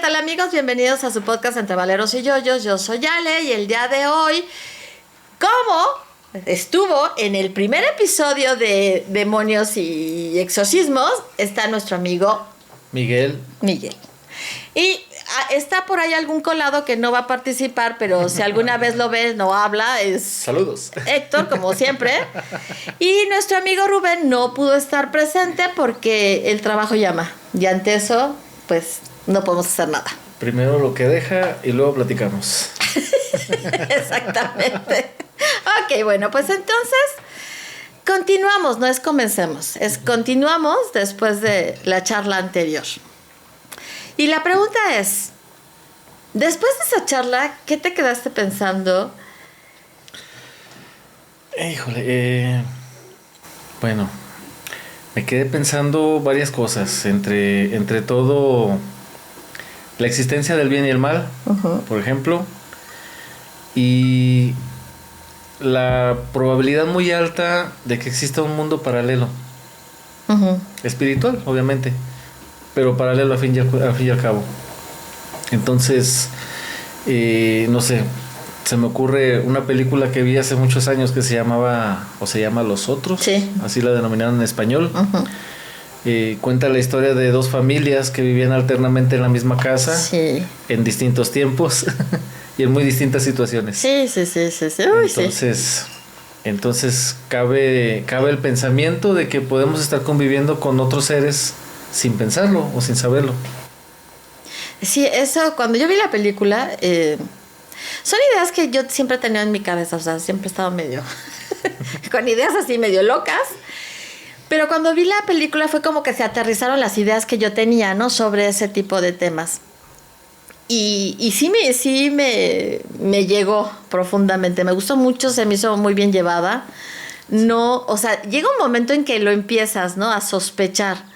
tal amigos? Bienvenidos a su podcast Entre Valeros y Yoyos. Yo soy Ale y el día de hoy, como estuvo en el primer episodio de Demonios y Exorcismos, está nuestro amigo Miguel. Y está por ahí algún colado que no va a participar, pero si alguna vez lo ves, no habla, es... Saludos. Héctor, como siempre. Y nuestro amigo Rubén no pudo estar presente porque el trabajo llama. Y ante eso, pues, no podemos hacer nada. Primero lo que deja y luego platicamos. Exactamente. Ok, bueno, pues entonces... Continuamos, no es comencemos, es continuamos después de la charla anterior. Y la pregunta es, después de esa charla, ¿qué te quedaste pensando? Híjole, bueno, me quedé pensando varias cosas, entre todo la existencia del bien y el mal, por ejemplo, y la probabilidad muy alta de que exista un mundo paralelo, espiritual, obviamente, pero paralelo al fin y al cabo. Entonces, no sé, se me ocurre una película que vi hace muchos años que se llama Los Otros, sí. Así la denominaron en español. Cuenta la historia de dos familias que vivían alternamente en la misma casa, sí, en distintos tiempos y en muy distintas situaciones. Sí. Uy, Entonces cabe el pensamiento de que podemos estar conviviendo con otros seres sin pensarlo o sin saberlo. Sí, eso, cuando yo vi la película, son ideas que yo siempre he tenido en mi cabeza, o sea, siempre he estado medio, con ideas así medio locas, pero cuando vi la película fue como que se aterrizaron las ideas que yo tenía, ¿no? Sobre ese tipo de temas. Y sí me llegó profundamente, me gustó mucho, se me hizo muy bien llevada. No, o sea, llega un momento en que lo empiezas, ¿no? A sospechar.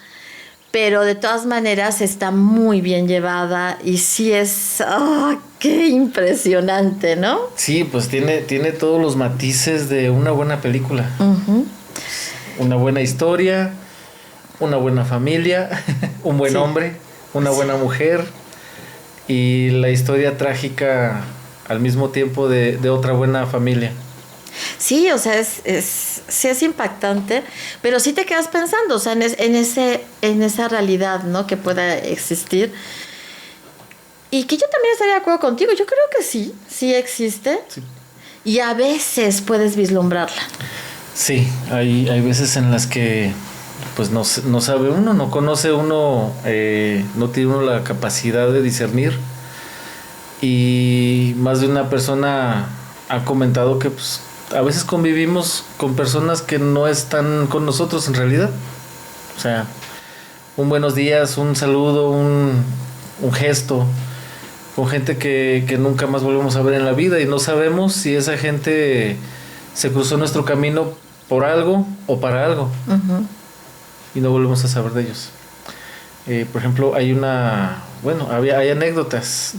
Pero de todas maneras está muy bien llevada y sí es... ¡Oh, qué impresionante!, ¿no? Sí, pues tiene todos los matices de una buena película. Una buena historia, una buena familia, un buen hombre, una buena mujer y la historia trágica al mismo tiempo de otra buena familia. Sí, o sea, sí es impactante, pero sí te quedas pensando, o sea, en esa realidad, ¿no? Que pueda existir. Y que yo también estaría de acuerdo contigo, yo creo que sí existe. Sí. Y a veces puedes vislumbrarla. Sí, hay veces en las que pues no sabe uno, no conoce uno, no tiene uno la capacidad de discernir. Y más de una persona ha comentado que pues a veces convivimos con personas que no están con nosotros en realidad. O sea, un buenos días, un saludo, un gesto, con gente que nunca más volvemos a ver en la vida y no sabemos si esa gente se cruzó nuestro camino por algo o para algo. Y no volvemos a saber de ellos. Por ejemplo, hay anécdotas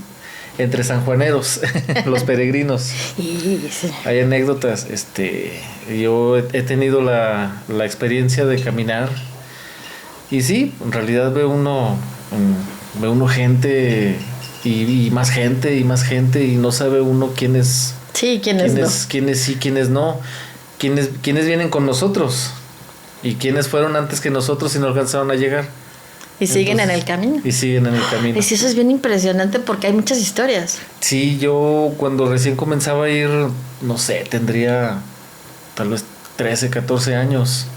entre sanjuaneros, los peregrinos. Hay anécdotas. Yo he tenido la experiencia de caminar y sí, en realidad ve uno gente y más gente y no sabe uno quiénes sí, quiénes no, quiénes vienen con nosotros y quiénes fueron antes que nosotros y no alcanzaron a llegar. Y siguen en el camino. Y siguen en el camino. Y sí, eso es bien impresionante porque hay muchas historias. Sí, yo cuando recién comenzaba a ir, no sé, tendría tal vez 13, 14 años.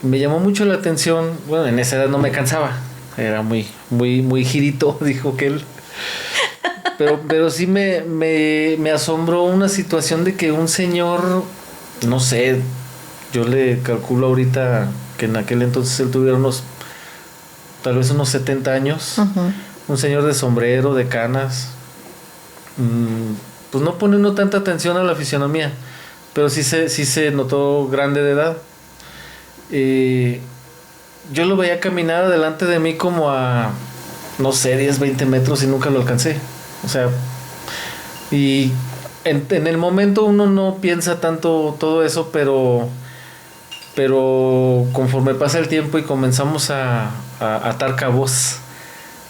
Me llamó mucho la atención, bueno, en esa edad no me cansaba. Era muy girito, dijo aquel. Pero sí me asombró una situación de que un señor, no sé, yo le calculo ahorita que en aquel entonces él tuviera tal vez unos 70 años, un señor de sombrero, de canas, pues no pone uno tanta atención a la fisionomía, pero sí se notó grande de edad. Yo lo veía caminar adelante de mí como a, no sé, 10, 20 metros y nunca lo alcancé. O sea, y en el momento uno no piensa tanto todo eso, pero conforme pasa el tiempo y comenzamos a atar cabos,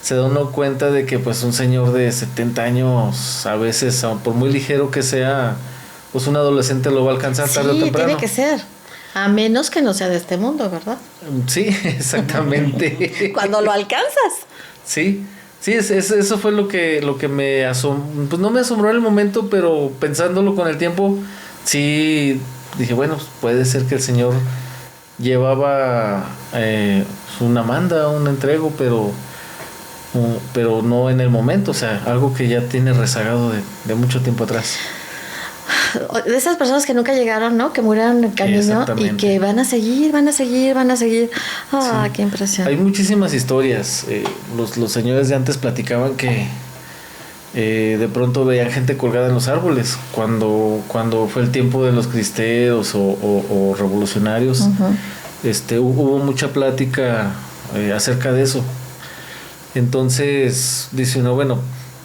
se da uno cuenta de que pues un señor de 70 años, a veces, por muy ligero que sea, pues un adolescente lo va a alcanzar tarde o temprano. Tiene que ser. A menos que no sea de este mundo, ¿verdad? Sí, exactamente. Cuando lo alcanzas. Sí, eso fue lo que me asombró. Pues no me asombró en el momento, pero pensándolo con el tiempo, sí dije, bueno, pues puede ser que el señor llevaba una manda, un entrego, pero no en el momento, o sea, algo que ya tiene rezagado de mucho tiempo atrás. De esas personas que nunca llegaron, ¿no? Que murieron en el camino y que van a seguir. Ah, sí. Qué impresión. Hay muchísimas historias. Los señores de antes platicaban que de pronto veían gente colgada en los árboles cuando fue el tiempo de los cristeros o revolucionarios. Uh-huh. Hubo mucha plática acerca de eso. Entonces dice uno, bueno,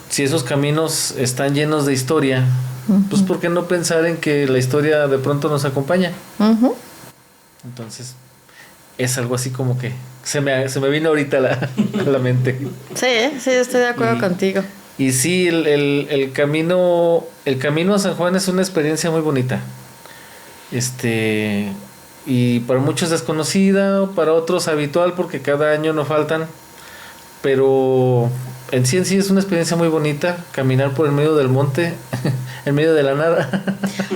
si esos caminos están llenos de historia, uh-huh, pues ¿por qué no pensar en que la historia de pronto nos acompaña? Uh-huh. Entonces es algo así como que se me vino ahorita a la mente. Sí, estoy de acuerdo contigo. Y sí, el camino a San Juan es una experiencia muy bonita. Y para muchos desconocida, para otros habitual, porque cada año no faltan. Pero en sí es una experiencia muy bonita, caminar por el medio del monte, en medio de la nada.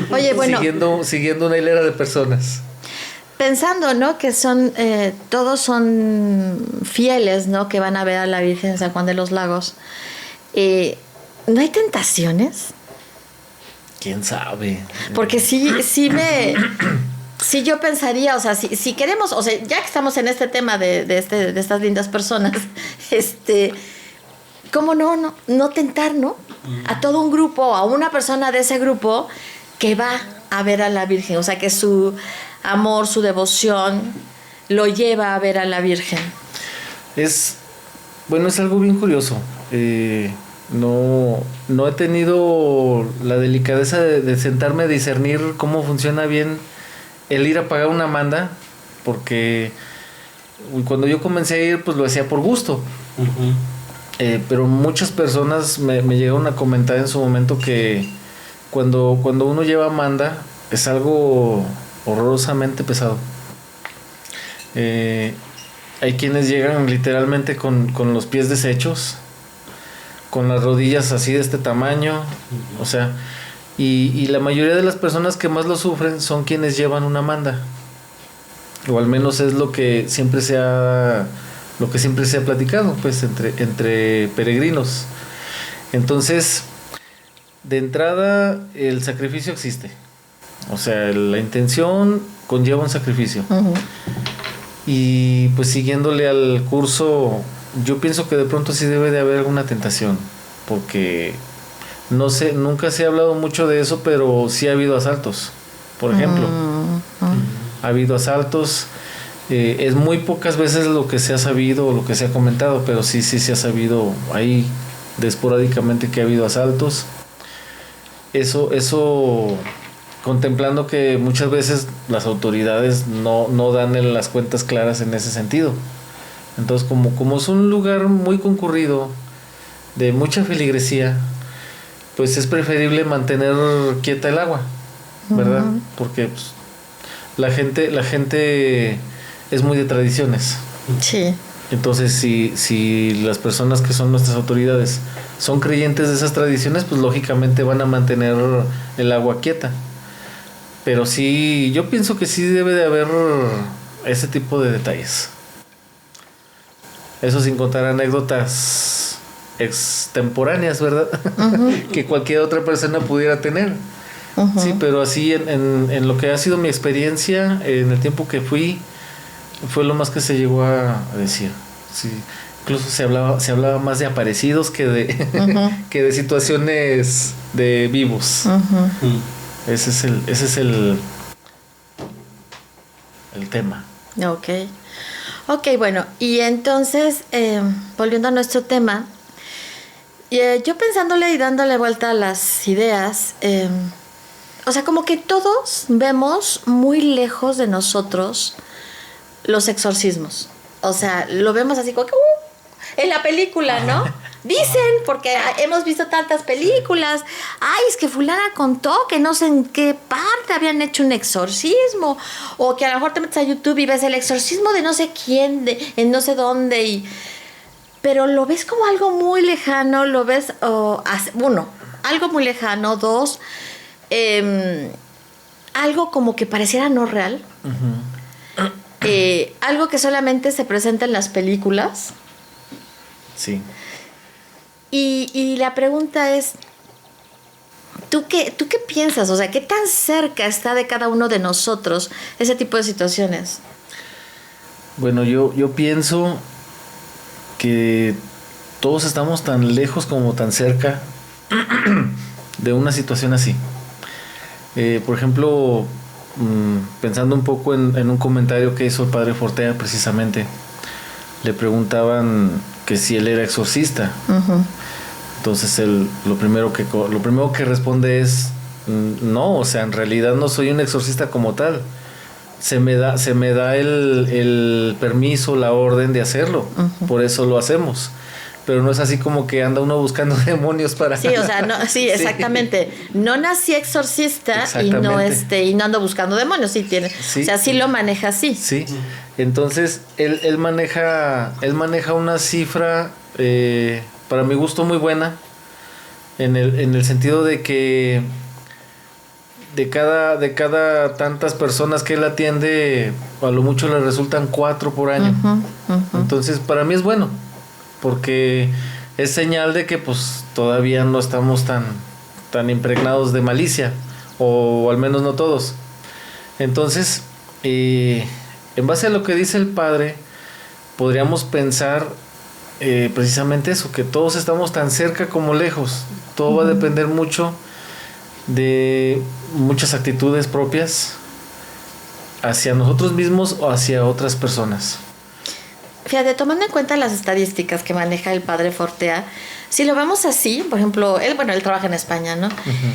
Oye, bueno, siguiendo una hilera de personas. Pensando, ¿no? Que todos son fieles, ¿no? Que van a ver a la Virgen de San Juan de los Lagos. ¿No hay tentaciones? ¿Quién sabe? Porque sí yo pensaría, o sea, si queremos, o sea, ya que estamos en este tema de estas lindas personas, ¿cómo no tentar, ¿no? A todo un grupo, a una persona de ese grupo que va a ver a la Virgen, o sea, que su amor, su devoción lo lleva a ver a la Virgen. Es algo bien curioso. No he tenido la delicadeza de sentarme a discernir cómo funciona bien el ir a pagar una manda, porque cuando yo comencé a ir, pues lo hacía por gusto. Uh-huh. Pero muchas personas me llegaron a comentar en su momento que cuando uno lleva manda es algo horrorosamente pesado. Hay quienes llegan literalmente con los pies deshechos, con las rodillas así de este tamaño, uh-huh, o sea, y la mayoría de las personas que más lo sufren son quienes llevan una manda, o al menos es lo que siempre se ha platicado, pues, entre peregrinos. Entonces, de entrada, el sacrificio existe, o sea, la intención conlleva un sacrificio. Uh-huh. Y pues siguiéndole al curso, yo pienso que de pronto sí debe de haber alguna tentación, porque no sé, nunca se ha hablado mucho de eso, pero sí ha habido asaltos, por ejemplo. Uh-huh. Ha habido asaltos, es muy pocas veces lo que se ha sabido o lo que se ha comentado, pero sí se ha sabido ahí esporádicamente que ha habido asaltos. Eso contemplando que muchas veces las autoridades no dan las cuentas claras en ese sentido. Entonces, como es un lugar muy concurrido, de mucha feligresía, pues es preferible mantener quieta el agua, ¿verdad? Uh-huh. Porque pues, la gente es muy de tradiciones. Sí. Entonces, si las personas que son nuestras autoridades son creyentes de esas tradiciones, pues lógicamente van a mantener el agua quieta. Pero sí, yo pienso que sí debe de haber ese tipo de detalles. Eso sin contar anécdotas extemporáneas, ¿verdad? Uh-huh. Que cualquier otra persona pudiera tener. Uh-huh. Sí, pero así en lo que ha sido mi experiencia, en el tiempo que fui, fue lo más que se llegó a decir. Sí, incluso se hablaba más de aparecidos que uh-huh, que de situaciones de vivos. Uh-huh. Ese es el tema. Ok, bueno, y entonces, volviendo a nuestro tema, yo pensándole y dándole vuelta a las ideas, o sea, como que todos vemos muy lejos de nosotros los exorcismos. O sea, lo vemos así como que en la película, ¿no? Dicen, porque hemos visto tantas películas. Ay, es que fulana contó que no sé en qué parte habían hecho un exorcismo. O que a lo mejor te metes a YouTube y ves el exorcismo de no sé quién, en no sé dónde. Pero lo ves como algo muy lejano, lo ves, uno, algo muy lejano. Dos, algo como que pareciera no real. Uh-huh. Algo que solamente se presenta en las películas. Sí. Y la pregunta es, ¿tú qué piensas? O sea, ¿qué tan cerca está de cada uno de nosotros ese tipo de situaciones? Bueno, yo pienso que todos estamos tan lejos como tan cerca de una situación así. Por ejemplo, pensando un poco en un comentario que hizo el padre Fortea precisamente, le preguntaban que si él era exorcista. Uh-huh. Entonces él lo primero que responde es no, o sea, en realidad no soy un exorcista como tal. Se me da el permiso, la orden de hacerlo. Uh-huh. Por eso lo hacemos. Pero no es así como que anda uno buscando demonios para... Sí, o sea, no, sí, exactamente. Sí. No nací exorcista y no ando buscando demonios. Sí tiene, sí. O sea, sí lo maneja así. Sí. Entonces, él maneja una cifra, para mi gusto, muy buena, en el sentido de que de cada tantas personas que él atiende, a lo mucho le resultan 4 por año. Uh-huh, uh-huh. Entonces, para mí es bueno, porque es señal de que pues todavía no estamos tan impregnados de malicia, o al menos no todos. Entonces, en base a lo que dice el padre, podríamos pensar precisamente eso, que todos estamos tan cerca como lejos. Todo va a depender mucho de muchas actitudes propias hacia nosotros mismos o hacia otras personas. Fíjate, tomando en cuenta las estadísticas que maneja el padre Fortea, si lo vemos así, por ejemplo, él trabaja en España, ¿no? Uh-huh.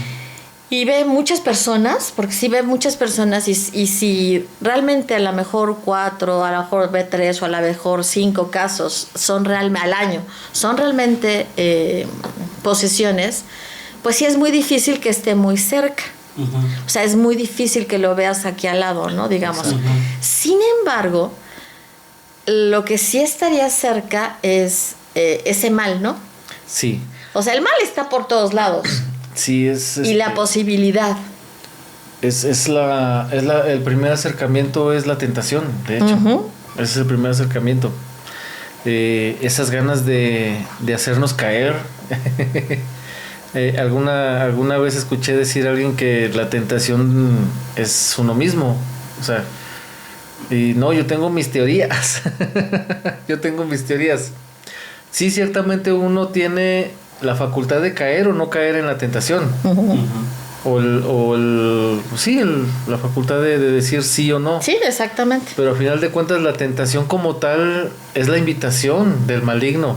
Y ve muchas personas, porque sí ve muchas personas y si realmente a lo mejor 4, a lo mejor ve 3 o a lo mejor 5 casos son al año, son realmente posesiones, pues sí es muy difícil que esté muy cerca. Uh-huh. O sea, es muy difícil que lo veas aquí al lado, ¿no? Digamos. Uh-huh. Sin embargo, lo que sí estaría cerca es ese mal, ¿no? Sí. O sea, el mal está por todos lados. Sí, y la posibilidad. El primer acercamiento es la tentación, de hecho. Uh-huh. Ese es el primer acercamiento. Esas ganas de hacernos caer. Alguna vez escuché decir a alguien que la tentación es uno mismo. O sea, y no, yo tengo mis teorías. Sí, ciertamente uno tiene la facultad de caer o no caer en la tentación. Uh-huh. La facultad de decir sí o no. Sí, exactamente. Pero al final de cuentas la tentación como tal es la invitación del maligno.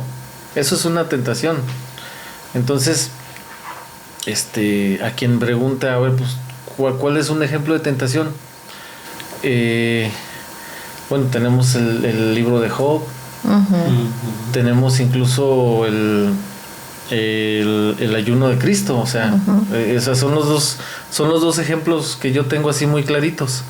Eso es una tentación. Entonces, a quien pregunta, a ver, pues, ¿cuál es un ejemplo de tentación? Bueno, tenemos el libro de Job. Uh-huh. Tenemos incluso el ayuno de Cristo, o sea, uh-huh. Esos son los dos ejemplos que yo tengo así muy claritos.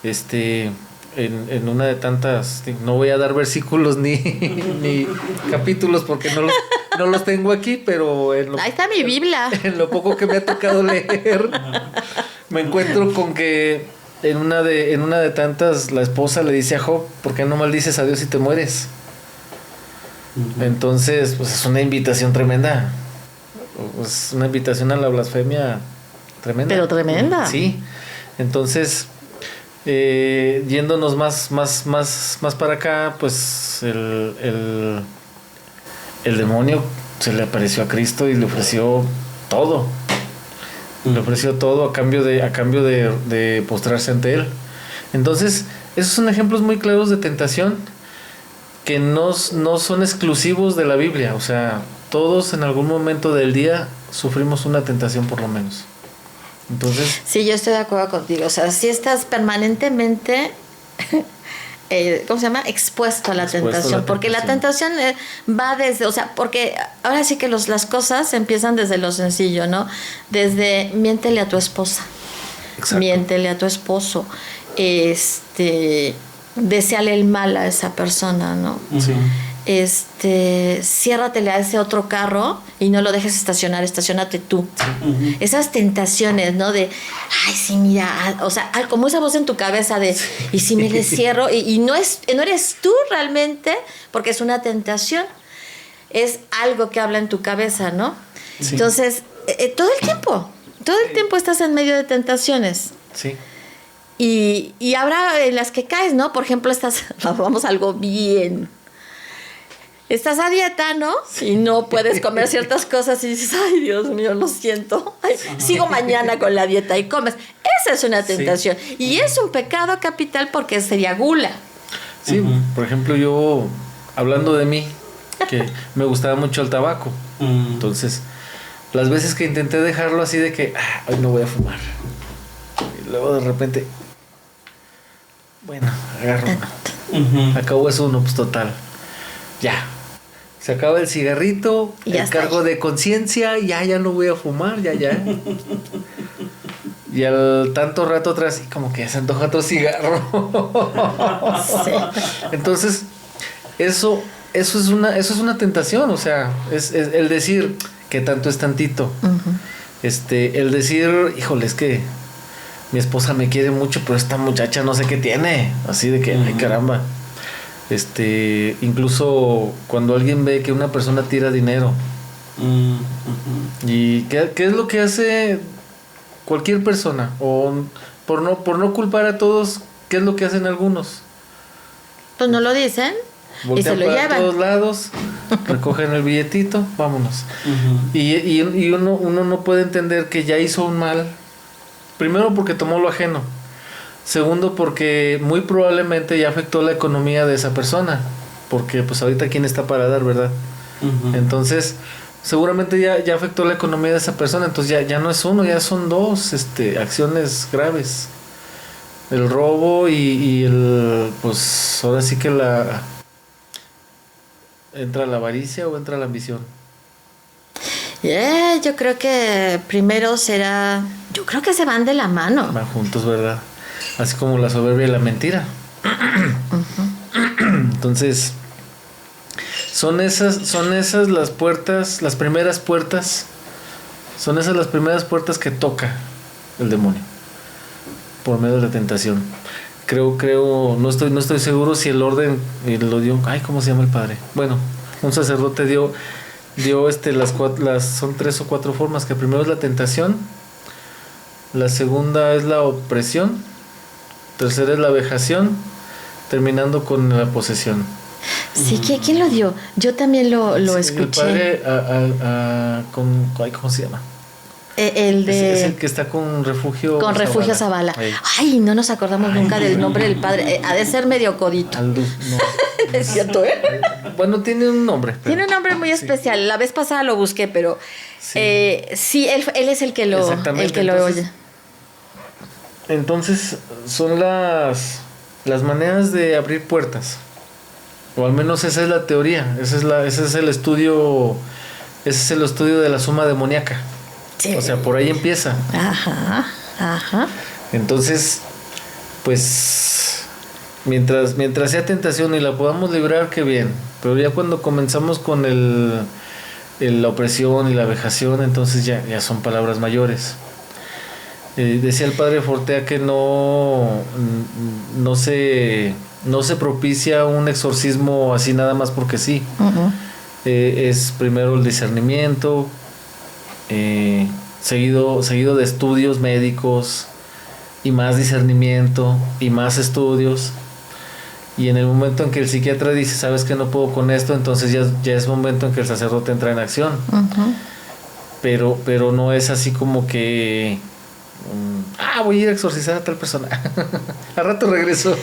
En una de tantas, no voy a dar versículos ni capítulos porque no los tengo aquí, pero ahí está mi Biblia. En lo poco que me ha tocado leer, me encuentro con que en una de tantas la esposa le dice a Job: ¿por qué no maldices a Dios si te mueres? Entonces, pues es una invitación tremenda. Es una invitación a la blasfemia tremenda. Pero tremenda. Sí. Entonces, yéndonos más para acá, pues el demonio se le apareció a Cristo y le ofreció todo. Le ofreció todo a cambio de postrarse ante él. Entonces, esos son ejemplos muy claros de tentación que no son exclusivos de la Biblia. O sea, todos en algún momento del día sufrimos una tentación por lo menos. Entonces, sí, yo estoy de acuerdo contigo. O sea, si estás permanentemente ¿cómo se llama? Expuesto a la tentación. Porque la tentación va desde, o sea, porque ahora sí que las cosas empiezan desde lo sencillo, ¿no? Desde miéntele a tu esposa. Exacto. Miéntele a tu esposo. Deseale el mal a esa persona, ¿no? Sí. Ciérratele a ese otro carro y no lo dejes estacionar, estacionate tú. Uh-huh. Esas tentaciones, ¿no? De, ay, sí, mira, o sea, como esa voz en tu cabeza de, y si me le cierro, y no eres tú realmente, porque es una tentación, es algo que habla en tu cabeza, ¿no? Sí. Entonces, todo el tiempo estás en medio de tentaciones. Sí. Y habrá en las que caes, ¿no? Por ejemplo, vamos a algo bien. Estás a dieta, ¿no? Y no puedes comer ciertas cosas y dices, ay, Dios mío, lo siento. Ay, sigo mañana con la dieta y comes. Esa es una tentación. Sí. Y es un pecado capital porque sería gula. Sí, por ejemplo, yo, hablando de mí, que me gustaba mucho el tabaco. Entonces, las veces que intenté dejarlo así de que, hoy no voy a fumar. Y luego de repente, bueno, agarro uno. Acabo es uno, pues total. Ya. Se acaba el cigarrito, el cargo de conciencia, ya no voy a fumar, ya. Y al tanto rato atrás, como que se antoja otro cigarro. Sí. Entonces, eso es una tentación, o sea, es el decir que tanto es tantito. El decir, híjole, es que mi esposa me quiere mucho, pero esta muchacha no sé qué tiene. Así de que, ay, caramba. Incluso cuando alguien ve que una persona tira dinero y ¿qué es lo que hace cualquier persona? O por no culpar a todos, ¿qué es lo que hacen algunos? Pues no lo dicen. Voltean y se lo llevan a todos lados, recogen el billetito, vámonos. Y uno no puede entender que ya hizo un mal, primero porque tomó lo ajeno. Segundo, porque muy probablemente ya afectó la economía de esa persona. Porque pues ahorita quién está para dar, ¿verdad? Entonces, seguramente ya afectó la economía de esa persona. Entonces ya no es uno, ya son dos acciones graves. El robo y el, pues ahora sí que ¿entra la avaricia o entra la ambición? Yo creo que primero yo creo que se van de la mano. Van juntos, ¿verdad? Así como la soberbia y la mentira. Entonces, son esas las puertas, las primeras puertas. Son esas las primeras puertas que toca el demonio por medio de la tentación. Creo, no estoy seguro si el orden lo dio. Ay, ¿cómo se llama el padre? Bueno, un sacerdote dio son 3 o 4 formas. Que primero es la tentación, la segunda es la opresión, tercera es la vejación, terminando con la posesión. Sí, ¿quién lo dio? Yo también lo escuché. El padre ¿cómo se llama? Es el que está con Refugio Zavala. Refugio Zavala. Ay, no nos acordamos nunca del nombre del padre. Ha de ser medio codito. No. Es cierto, ¿eh? Bueno, tiene un nombre. Tiene un nombre muy especial. La vez pasada lo busqué, pero sí, él es el que lo oye. Entonces, son las maneras de abrir puertas. O al menos esa es la teoría. Ese es el estudio de la suma demoníaca. Sí. O sea, por ahí empieza. Ajá. Entonces, pues, mientras sea tentación y la podamos librar, qué bien. Pero ya cuando comenzamos con la opresión y la vejación, entonces ya son palabras mayores. Decía el padre Fortea que no se propicia un exorcismo así nada más porque sí. Es primero el discernimiento, seguido de estudios médicos y más discernimiento y más estudios, y en el momento en que el psiquiatra dice sabes que no puedo con esto, entonces ya es momento en que el sacerdote entra en acción. Pero no es así como que voy a ir a exorcizar a tal persona. Al rato regreso.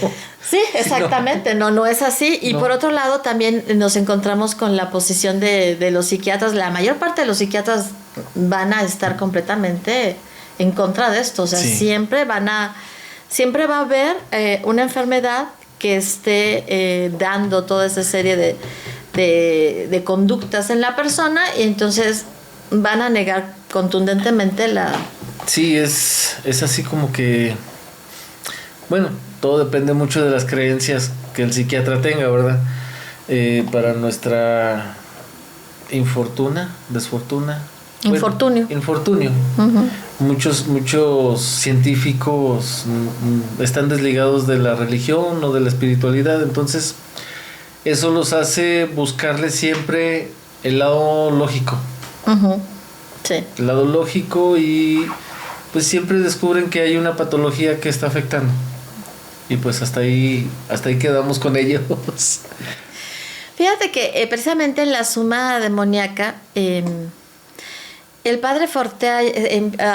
Sí, exactamente. No es así. Y por otro lado, también nos encontramos con la posición de los psiquiatras. La mayor parte de los psiquiatras van a estar completamente en contra de esto. O sea, siempre va a haber una enfermedad que esté dando toda esa serie de conductas en la persona, y entonces van a negar contundentemente la... Sí, es así como que, bueno, todo depende mucho de las creencias que el psiquiatra tenga, ¿verdad? Para nuestra desfortuna. Infortunio. Bueno, infortunio. Uh-huh. Muchos científicos están desligados de la religión o de la espiritualidad, entonces eso los hace buscarle siempre el lado lógico. Uh-huh. Sí. El lado lógico, y pues siempre descubren que hay una patología que está afectando. Y pues hasta ahí quedamos con ellos. Fíjate que precisamente en la Suma Demoníaca, el padre Fortea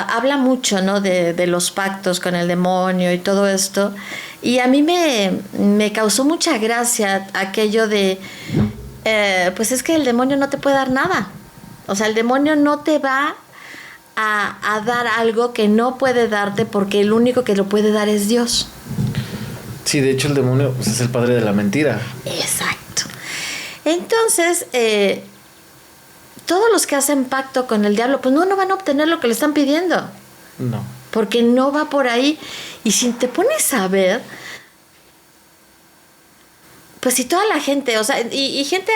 habla mucho, ¿no?, de los pactos con el demonio y todo esto. Y a mí me causó mucha gracia aquello de, pues es que el demonio no te puede dar nada. O sea, el demonio no te va a dar algo que no puede darte, porque el único que lo puede dar es Dios. Sí, de hecho el demonio, pues, es el padre de la mentira. Exacto. Entonces, todos los que hacen pacto con el diablo, pues no van a obtener lo que le están pidiendo. No. Porque no va por ahí. Y si te pones a ver, pues si toda la gente, o sea, y gente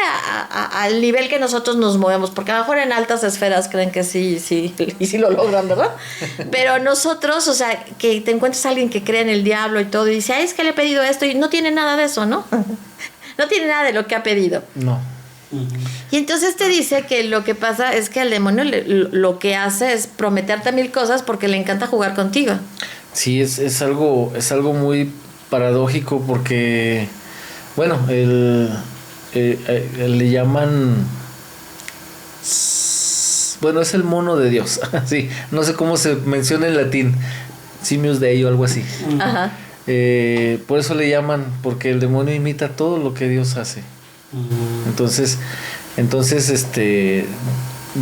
al nivel que nosotros nos movemos, porque a lo mejor en altas esferas creen que sí, y sí lo logran, ¿verdad? Pero nosotros, o sea, que te encuentres a alguien que cree en el diablo y todo, y dice, ay, es que le he pedido esto, y no tiene nada de eso, ¿no? No tiene nada de lo que ha pedido. No. Y entonces te dice que lo que pasa es que al demonio lo que hace es prometerte 1000 cosas porque le encanta jugar contigo. Sí, es algo muy paradójico, porque, bueno, le llaman, bueno, es el mono de Dios. Sí, no sé cómo se menciona en latín, simius dei o algo así. Ajá. Por eso le llaman, porque el demonio imita todo lo que Dios hace. Entonces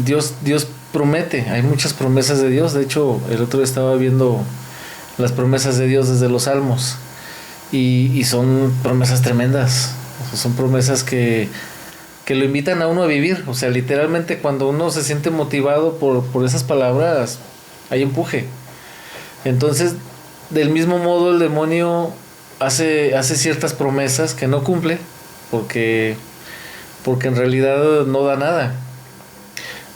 Dios promete, hay muchas promesas de Dios. De hecho, el otro día estaba viendo las promesas de Dios desde los Salmos, y son promesas tremendas. O sea, son promesas que lo invitan a uno a vivir. O sea, literalmente, cuando uno se siente motivado por esas palabras, hay empuje. Entonces, del mismo modo, el demonio hace ciertas promesas que no cumple, porque en realidad no da nada.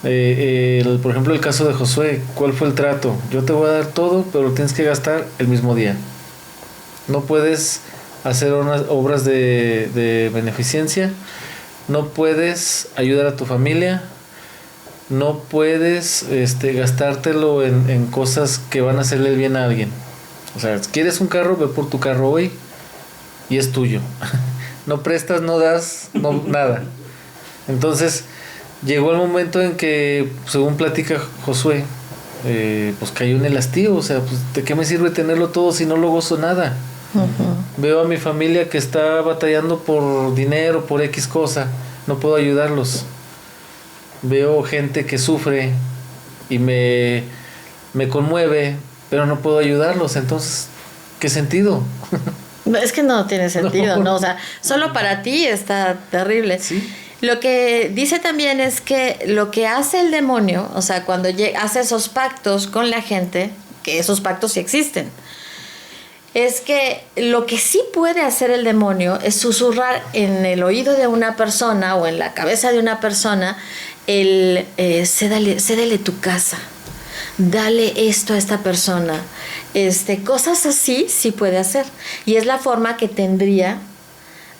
Por ejemplo, el caso de Josué, ¿cuál fue el trato? Yo te voy a dar todo, pero lo tienes que gastar el mismo día. No puedes hacer obras de beneficencia, no puedes ayudar a tu familia, no puedes gastártelo en cosas que van a hacerle el bien a alguien. O sea, si quieres un carro, ve por tu carro hoy y es tuyo. No prestas, no das, no nada. Entonces llegó el momento en que, según platica Josué, pues cayó en el hastío. O sea, pues, ¿de qué me sirve tenerlo todo si no lo gozo nada? Uh-huh. Veo a mi familia que está batallando por dinero, por X cosa, no puedo ayudarlos. Veo gente que sufre y me conmueve, pero no puedo ayudarlos. Entonces, ¿qué sentido? Es que no tiene sentido, ¿no? O sea, solo para ti está terrible. Sí. Lo que dice también es que lo que hace el demonio, o sea, cuando hace esos pactos con la gente, que esos pactos sí existen, es que lo que sí puede hacer el demonio es susurrar en el oído de una persona o en la cabeza de una persona cédele tu casa, dale esto a esta persona, cosas así sí puede hacer, y es la forma que tendría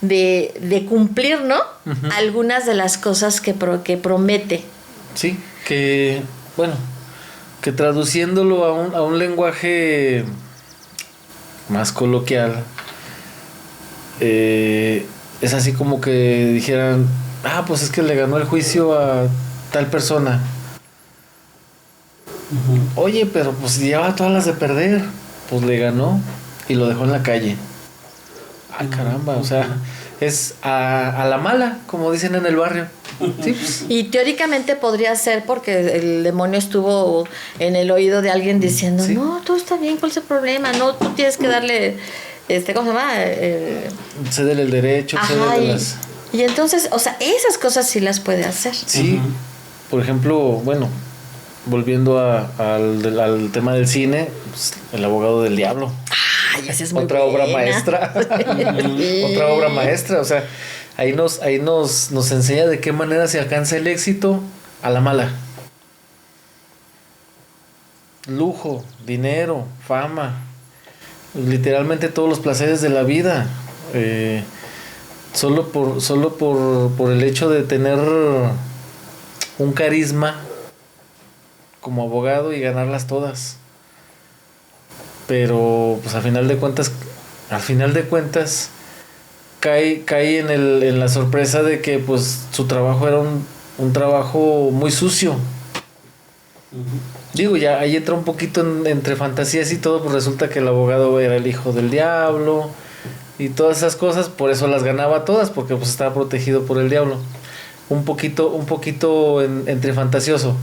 de cumplir, ¿no? Uh-huh. Algunas de las cosas que promete. Sí, que bueno, que traduciéndolo a un lenguaje más coloquial, es así como que dijeran, pues es que le ganó el juicio a tal persona. Uh-huh. Oye, pero pues llevaba todas las de perder. Pues le ganó y lo dejó en la calle. Ay, caramba, o sea, es a la mala, como dicen en el barrio. Sí, pues. Y teóricamente podría ser porque el demonio estuvo en el oído de alguien diciendo, sí, no, todo está bien, ¿cuál es el problema? No, tú tienes que darle ¿cómo se llama? Cédele el derecho, Ajá, cédele las... y entonces, o sea, esas cosas sí las puede hacer. Sí, por ejemplo, bueno, volviendo al tema del cine, pues, El abogado del diablo. Ay, esa es muy Otra obra buena. maestra. Sí. Otra obra maestra. O sea, ahí nos enseña de qué manera se alcanza el éxito a la mala. Lujo, dinero, fama, literalmente todos los placeres de la vida. Solo por el hecho de tener un carisma como abogado y ganarlas todas. Pero pues al final de cuentas cae en la sorpresa de que pues su trabajo era un trabajo muy sucio. Digo, ya ahí entra un poquito entre fantasías y todo, pues resulta que el abogado era el hijo del diablo y todas esas cosas, por eso las ganaba todas, porque pues estaba protegido por el diablo. Un poquito entre fantasioso.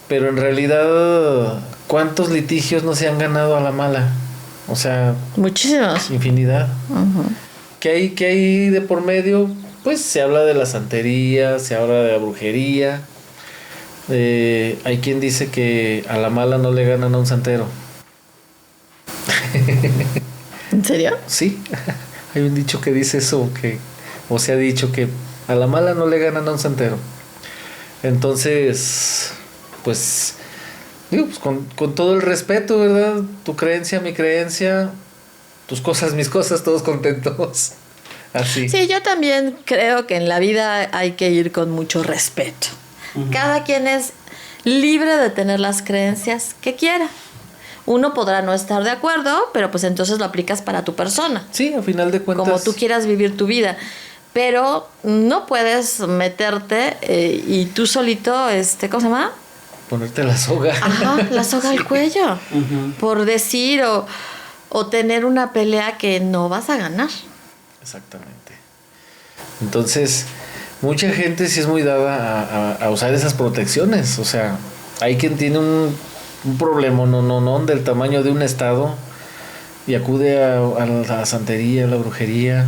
Pero en realidad, ¿cuántos litigios no se han ganado a la mala? O sea, muchísimos. Infinidad. Uh-huh. ¿Qué hay de por medio? Pues se habla de la santería, se habla de la brujería. Hay quien dice que a la mala no le ganan a un santero. ¿En serio? Sí, hay un dicho que dice eso, o se ha dicho que a la mala no le ganan a un santero. Entonces, pues, digo, pues con todo el respeto, ¿verdad? Tu creencia, mi creencia, tus cosas, mis cosas, todos contentos. Así. Sí, yo también creo que en la vida hay que ir con mucho respeto. Uh-huh. Cada quien es libre de tener las creencias que quiera. Uno podrá no estar de acuerdo, pero pues entonces lo aplicas para tu persona. Sí, a final de cuentas. Como tú quieras vivir tu vida. Pero no puedes meterte y tú solito, ¿cómo se llama? Ponerte la soga. Ajá, la soga al cuello. Uh-huh. Por decir o tener una pelea que no vas a ganar. Exactamente. Entonces, mucha gente sí es muy dada a usar esas protecciones. O sea, hay quien tiene un problema no del tamaño de un estado y acude a la santería, a la brujería,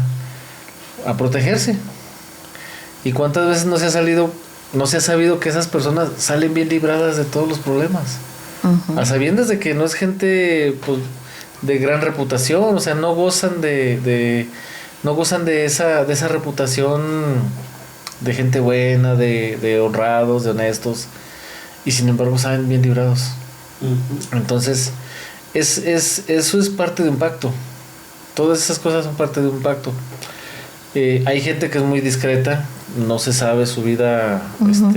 a protegerse. ¿Y cuántas veces no se ha sabido que esas personas salen bien libradas de todos los problemas? Uh-huh. A sabiendas de que no es gente pues, de gran reputación, o sea, no gozan de esa reputación de gente buena, de honrados, de honestos, y sin embargo salen bien librados. Uh-huh. Entonces, eso es parte de un pacto. Todas esas cosas son parte de un pacto. Hay gente que es muy discreta, no se sabe su vida, uh-huh.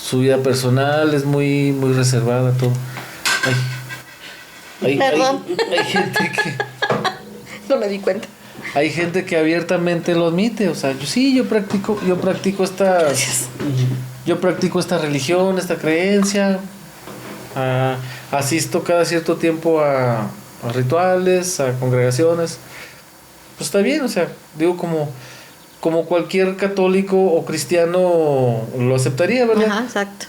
Su vida personal es muy, muy reservada, todo. Hay gente que no me di cuenta. Hay gente que abiertamente lo admite, o sea, yo practico esta religión, esta creencia, asisto cada cierto tiempo a rituales, a congregaciones. Pues está bien, o sea, digo como cualquier católico o cristiano lo aceptaría, ¿verdad? Ajá, exacto.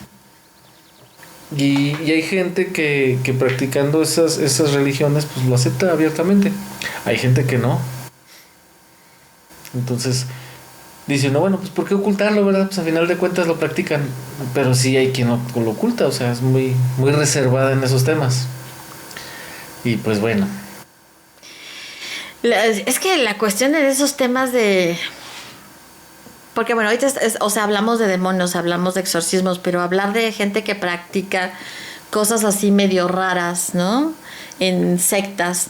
Y hay gente que practicando esas religiones pues lo acepta abiertamente. Hay gente que no. Entonces dice uno, bueno, pues ¿por qué ocultarlo, verdad? Pues a final de cuentas lo practican. Pero sí hay quien lo oculta, o sea, es muy, muy reservada en esos temas. Y pues bueno. Es que la cuestión de esos temas de... Porque bueno, ahorita hablamos de demonios, hablamos de exorcismos, pero hablar de gente que practica cosas así medio raras, ¿no? En sectas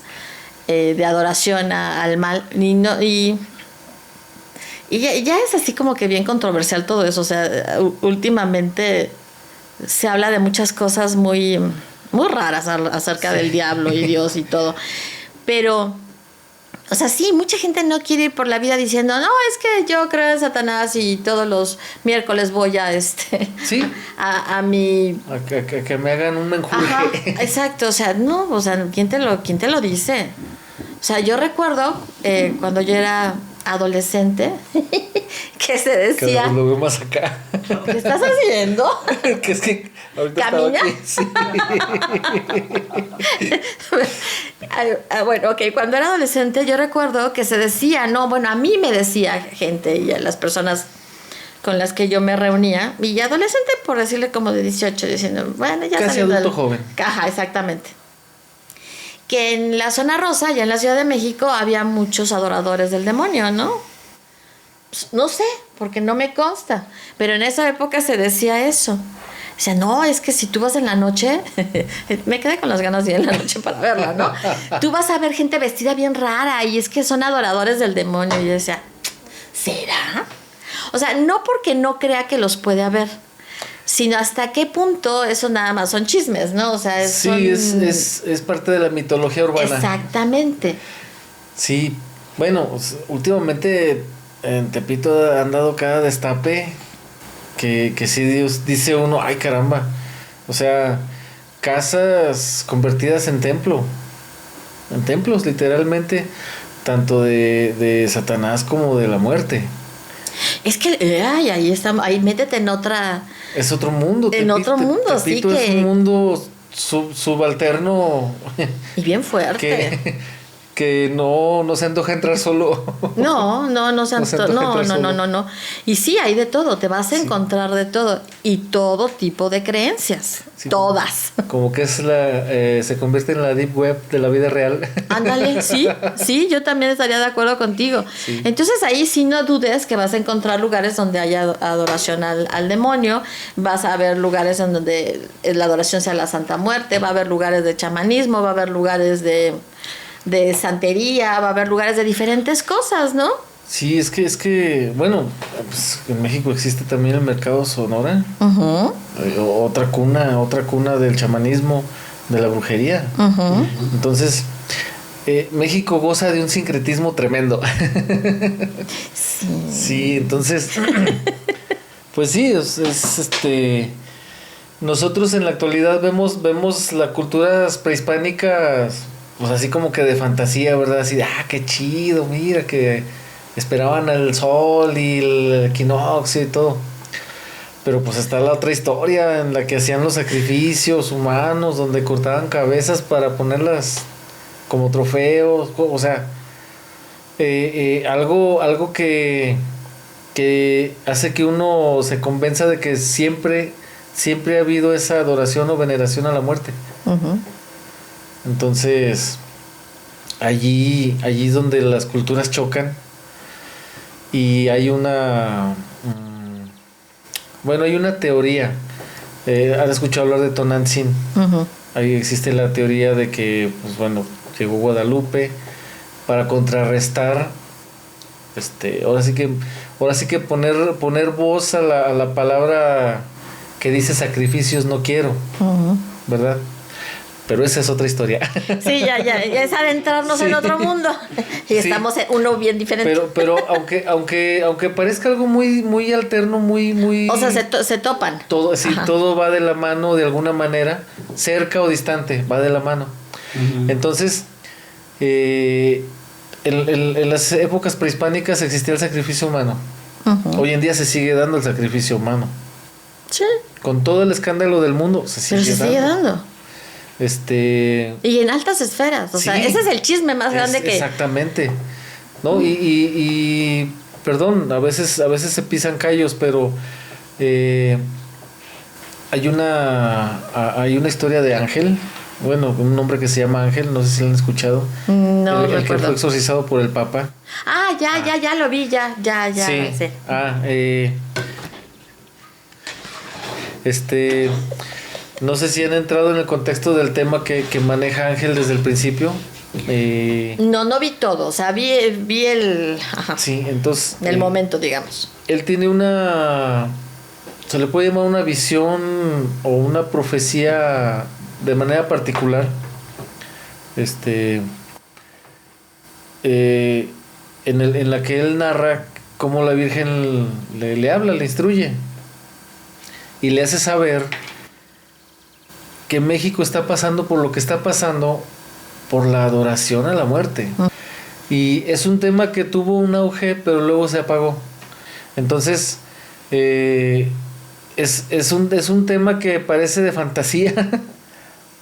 de adoración al mal. Y ya es así como que bien controversial todo eso. O sea, últimamente se habla de muchas cosas muy, muy raras acerca del diablo y Dios y todo. Pero... O sea, sí, mucha gente no quiere ir por la vida diciendo, no, es que yo creo en Satanás y todos los miércoles voy a sí. a mi... A que me hagan un menjurje. Ajá, exacto, o sea, no, o sea, ¿quién te lo dice? O sea, yo recuerdo cuando yo era adolescente que se decía... Que lo veo más acá. ¿Qué estás haciendo? Que es que ahorita ¿Camina? estaba aquí. Sí. Bueno, ok, cuando era adolescente yo recuerdo que se decía, no, bueno, a mí me decía gente y a las personas con las que yo me reunía, y adolescente por decirle como de 18, diciendo, bueno, ya casi salió adulto joven. Caja, exactamente. Que en la zona rosa, ya en la Ciudad de México, había muchos adoradores del demonio, ¿no? Pues, no sé, porque no me consta, pero en esa época se decía eso. O sea, no, es que si tú vas en la noche, me quedé con las ganas de ir en la noche para verla, ¿no? Tú vas a ver gente vestida bien rara y es que son adoradores del demonio. Y yo decía, ¿será? O sea, no porque no crea que los puede haber, sino hasta qué punto eso nada más son chismes, ¿no? O sea, sí, es parte de la mitología urbana. Exactamente. Sí, bueno, últimamente en Tepito han dado cada destape que sí Dios, dice uno, ay caramba, o sea, casas convertidas en templos literalmente, tanto de Satanás como de la muerte. Es que, ahí está, ahí métete en otra... Es otro mundo. En otro mundo, Tepito sí. Es un mundo subalterno. Y bien fuerte. Que no se antoja entrar solo. No se antoja. No. Y sí, hay de todo, te vas a encontrar de todo. Y todo tipo de creencias. Sí, todas. Como que es se convierte en la deep web de la vida real. Ándale, sí, yo también estaría de acuerdo contigo. Sí. Entonces ahí sí no dudes que vas a encontrar lugares donde haya adoración al demonio, vas a ver lugares en donde la adoración sea la Santa Muerte, va a haber lugares de chamanismo, va a haber lugares de santería, va a haber lugares de diferentes cosas, ¿no? Sí, es que bueno, pues en México existe también el mercado Sonora. Uh-huh. Otra cuna del chamanismo, de la brujería. Uh-huh. Entonces, México goza de un sincretismo tremendo. Sí, entonces, pues sí, nosotros en la actualidad vemos las culturas prehispánicas pues así como que de fantasía, ¿verdad? Así de, qué chido, mira, que esperaban el sol y el equinoccio y todo. Pero pues está la otra historia en la que hacían los sacrificios humanos, donde cortaban cabezas para ponerlas como trofeos, o sea, algo que hace que uno se convenza de que siempre ha habido esa adoración o veneración a la muerte. Uh-huh. Entonces, allí es donde las culturas chocan y hay una teoría. ¿Han escuchado hablar de Tonantzin? Uh-huh. Ahí existe la teoría de que, pues bueno, llegó Guadalupe para contrarrestar, ahora sí que poner voz a la palabra que dice sacrificios no quiero, uh-huh. ¿Verdad? Pero esa es otra historia. Sí, ya es adentrarnos en otro mundo. Y estamos en uno bien diferente. Pero aunque parezca algo muy, muy alterno, muy... O sea, se topan. Todo, sí, todo va de la mano de alguna manera, cerca o distante, va de la mano. Uh-huh. Entonces, en las épocas prehispánicas existía el sacrificio humano. Uh-huh. Hoy en día se sigue dando el sacrificio humano. Sí. Con todo el escándalo del mundo, se sigue dando. Y en altas esferas, o sea, ese es el chisme más grande que... Exactamente, ¿no? Y perdón, a veces se pisan callos, pero hay una historia de Ángel, bueno, un hombre que se llama Ángel, no sé si lo han escuchado. No, el que fue exorcizado por el Papa. Ya lo vi, ya. Sí. No sé si han entrado en el contexto del tema que maneja Ángel desde el principio. No vi todo, o sea, vi el... Ajá, sí, entonces... el momento, digamos. Él tiene se le puede llamar una visión o una profecía de manera particular. En la que él narra cómo la Virgen le habla, le instruye. Y le hace saber que México está pasando por lo que está pasando por la adoración a la muerte. Y es un tema que tuvo un auge, pero luego se apagó. Entonces, es un tema que parece de fantasía,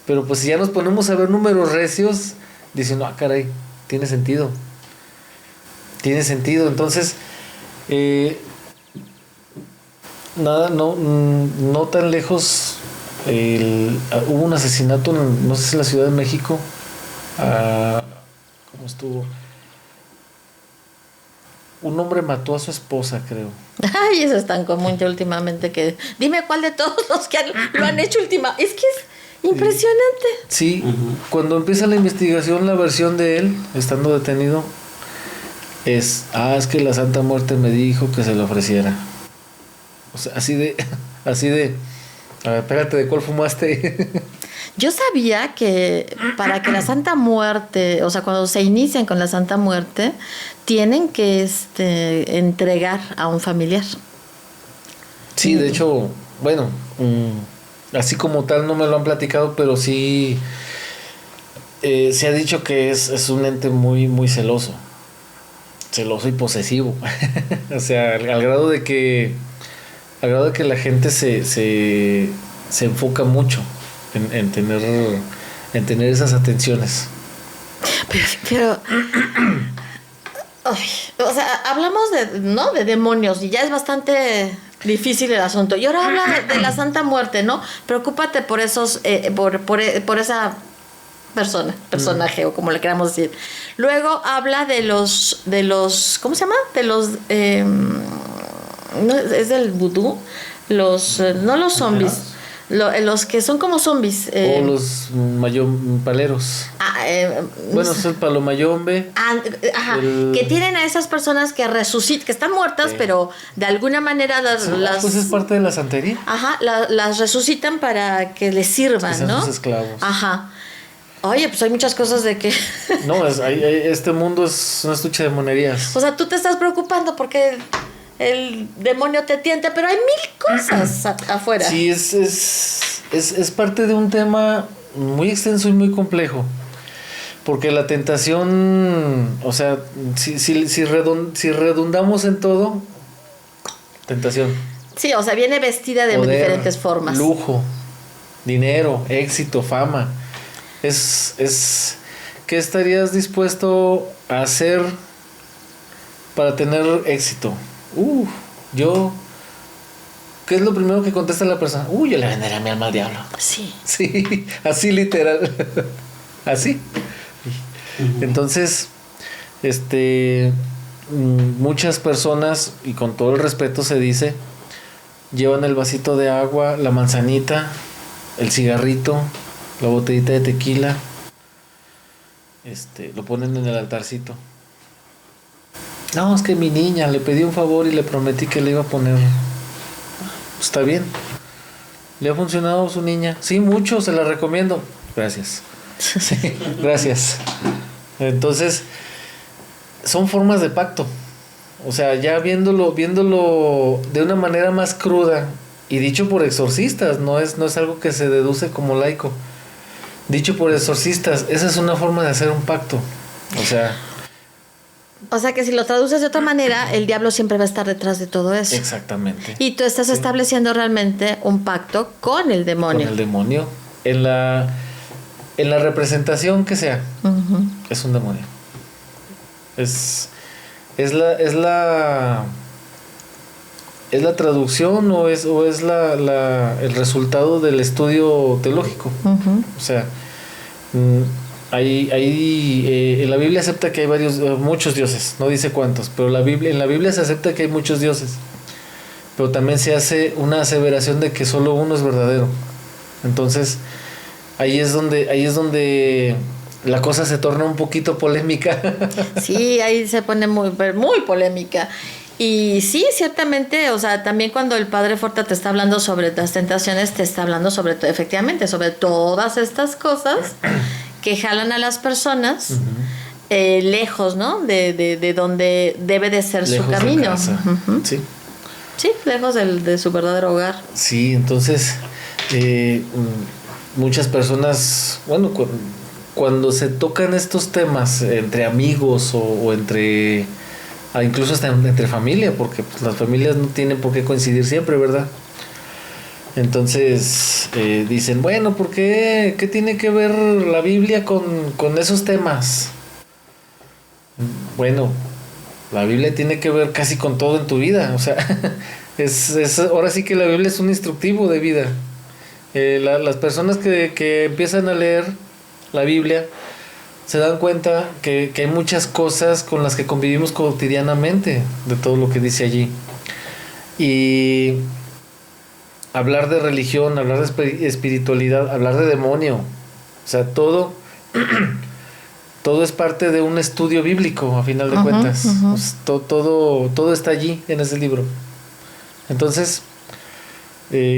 pero pues si ya nos ponemos a ver números recios, dicen, ah, caray, tiene sentido. Tiene sentido. Entonces, no tan lejos, hubo un asesinato, no sé si en la Ciudad de México, ¿cómo estuvo? Un hombre mató a su esposa, creo. Ay, eso es tan común ya últimamente que... Dime cuál de todos los que lo han hecho Es que es impresionante. Sí, cuando empieza la investigación, la versión de él, estando detenido, es que la Santa Muerte me dijo que se le ofreciera. O sea, así de... A ver, espérate, ¿de cuál fumaste? Yo sabía que para que la Santa Muerte, o sea, cuando se inician con la Santa Muerte, tienen que entregar a un familiar. Sí, de hecho, bueno, así como tal no me lo han platicado, pero sí se ha dicho que es un ente muy, muy celoso y posesivo. O sea, al grado de que la gente se enfoca mucho en tener esas atenciones. Pero o sea, hablamos de demonios y ya es bastante difícil el asunto. Y ahora habla de la Santa Muerte, ¿no? Preocúpate por esos, por esa personaje o como le queramos decir. Luego habla de los, ¿cómo se llama? De los, no, es del vudú, no los zombies. Los que son como zombies. O los paleros. Bueno, es el palomayombe. Ajá, que tienen a esas personas que resucitan, que están muertas, pero de alguna manera pues es parte de la santería. Ajá, las resucitan para que les sirvan, que ¿no? Sus esclavos. Ajá. Oye, pues hay muchas cosas de que... No, este mundo es un estuche de monerías. O sea, tú te estás preocupando porque el demonio te tiente, pero hay mil cosas afuera. Sí, es parte de un tema muy extenso y muy complejo. Porque la tentación, o sea, si redundamos en todo, tentación. Sí, o sea, viene vestida de poder, diferentes formas. Lujo, dinero, éxito, fama. ¿Qué estarías dispuesto a hacer para tener éxito? ¿Qué es lo primero que contesta la persona? Yo le vendería mi alma al diablo. Sí. Sí, así literal. Así. Entonces, muchas personas, y con todo el respeto se dice, llevan el vasito de agua, la manzanita, el cigarrito, la botellita de tequila, lo ponen en el altarcito. No, es que mi niña le pedí un favor y le prometí que le iba a poner. Está bien. ¿Le ha funcionado su niña? Sí, mucho, se la recomiendo. Gracias. Sí, gracias. Entonces, son formas de pacto. O sea, ya viéndolo de una manera más cruda y dicho por exorcistas, no es algo que se deduce como laico. Dicho por exorcistas, esa es una forma de hacer un pacto. O sea que si lo traduces de otra manera, el diablo siempre va a estar detrás de todo eso. Exactamente. Y tú estás estableciendo realmente un pacto con el demonio. Con el demonio. En la representación que sea, es un demonio. Es la traducción o es el resultado del estudio teológico. O sea, en la Biblia acepta que hay muchos dioses, no dice cuántos, pero en la Biblia se acepta que hay muchos dioses, pero también se hace una aseveración de que solo uno es verdadero. Entonces ahí es donde la cosa se torna un poquito polémica. Sí, ahí se pone muy, muy polémica. Y sí, ciertamente, o sea, también cuando el Padre Forta te está hablando sobre las tentaciones, te está hablando efectivamente, sobre todas estas cosas que jalan a las personas lejos, ¿no? De donde debe de ser lejos su camino. De casa. Sí. Sí, lejos de su verdadero hogar. Sí, entonces muchas personas, bueno, cuando se tocan estos temas entre amigos o entre, incluso hasta entre familia, porque pues, las familias no tienen por qué coincidir siempre, ¿verdad? Entonces dicen, bueno, ¿por qué? ¿Qué tiene que ver la Biblia con esos temas? Bueno, la Biblia tiene que ver casi con todo en tu vida, o sea, ahora sí que la Biblia es un instructivo de vida. Las personas que empiezan a leer la Biblia se dan cuenta que hay muchas cosas con las que convivimos cotidianamente de todo lo que dice allí. Y hablar de religión, hablar de espiritualidad, hablar de demonio, o sea, todo es parte de un estudio bíblico, a final de cuentas. Pues, todo está allí en ese libro. Entonces,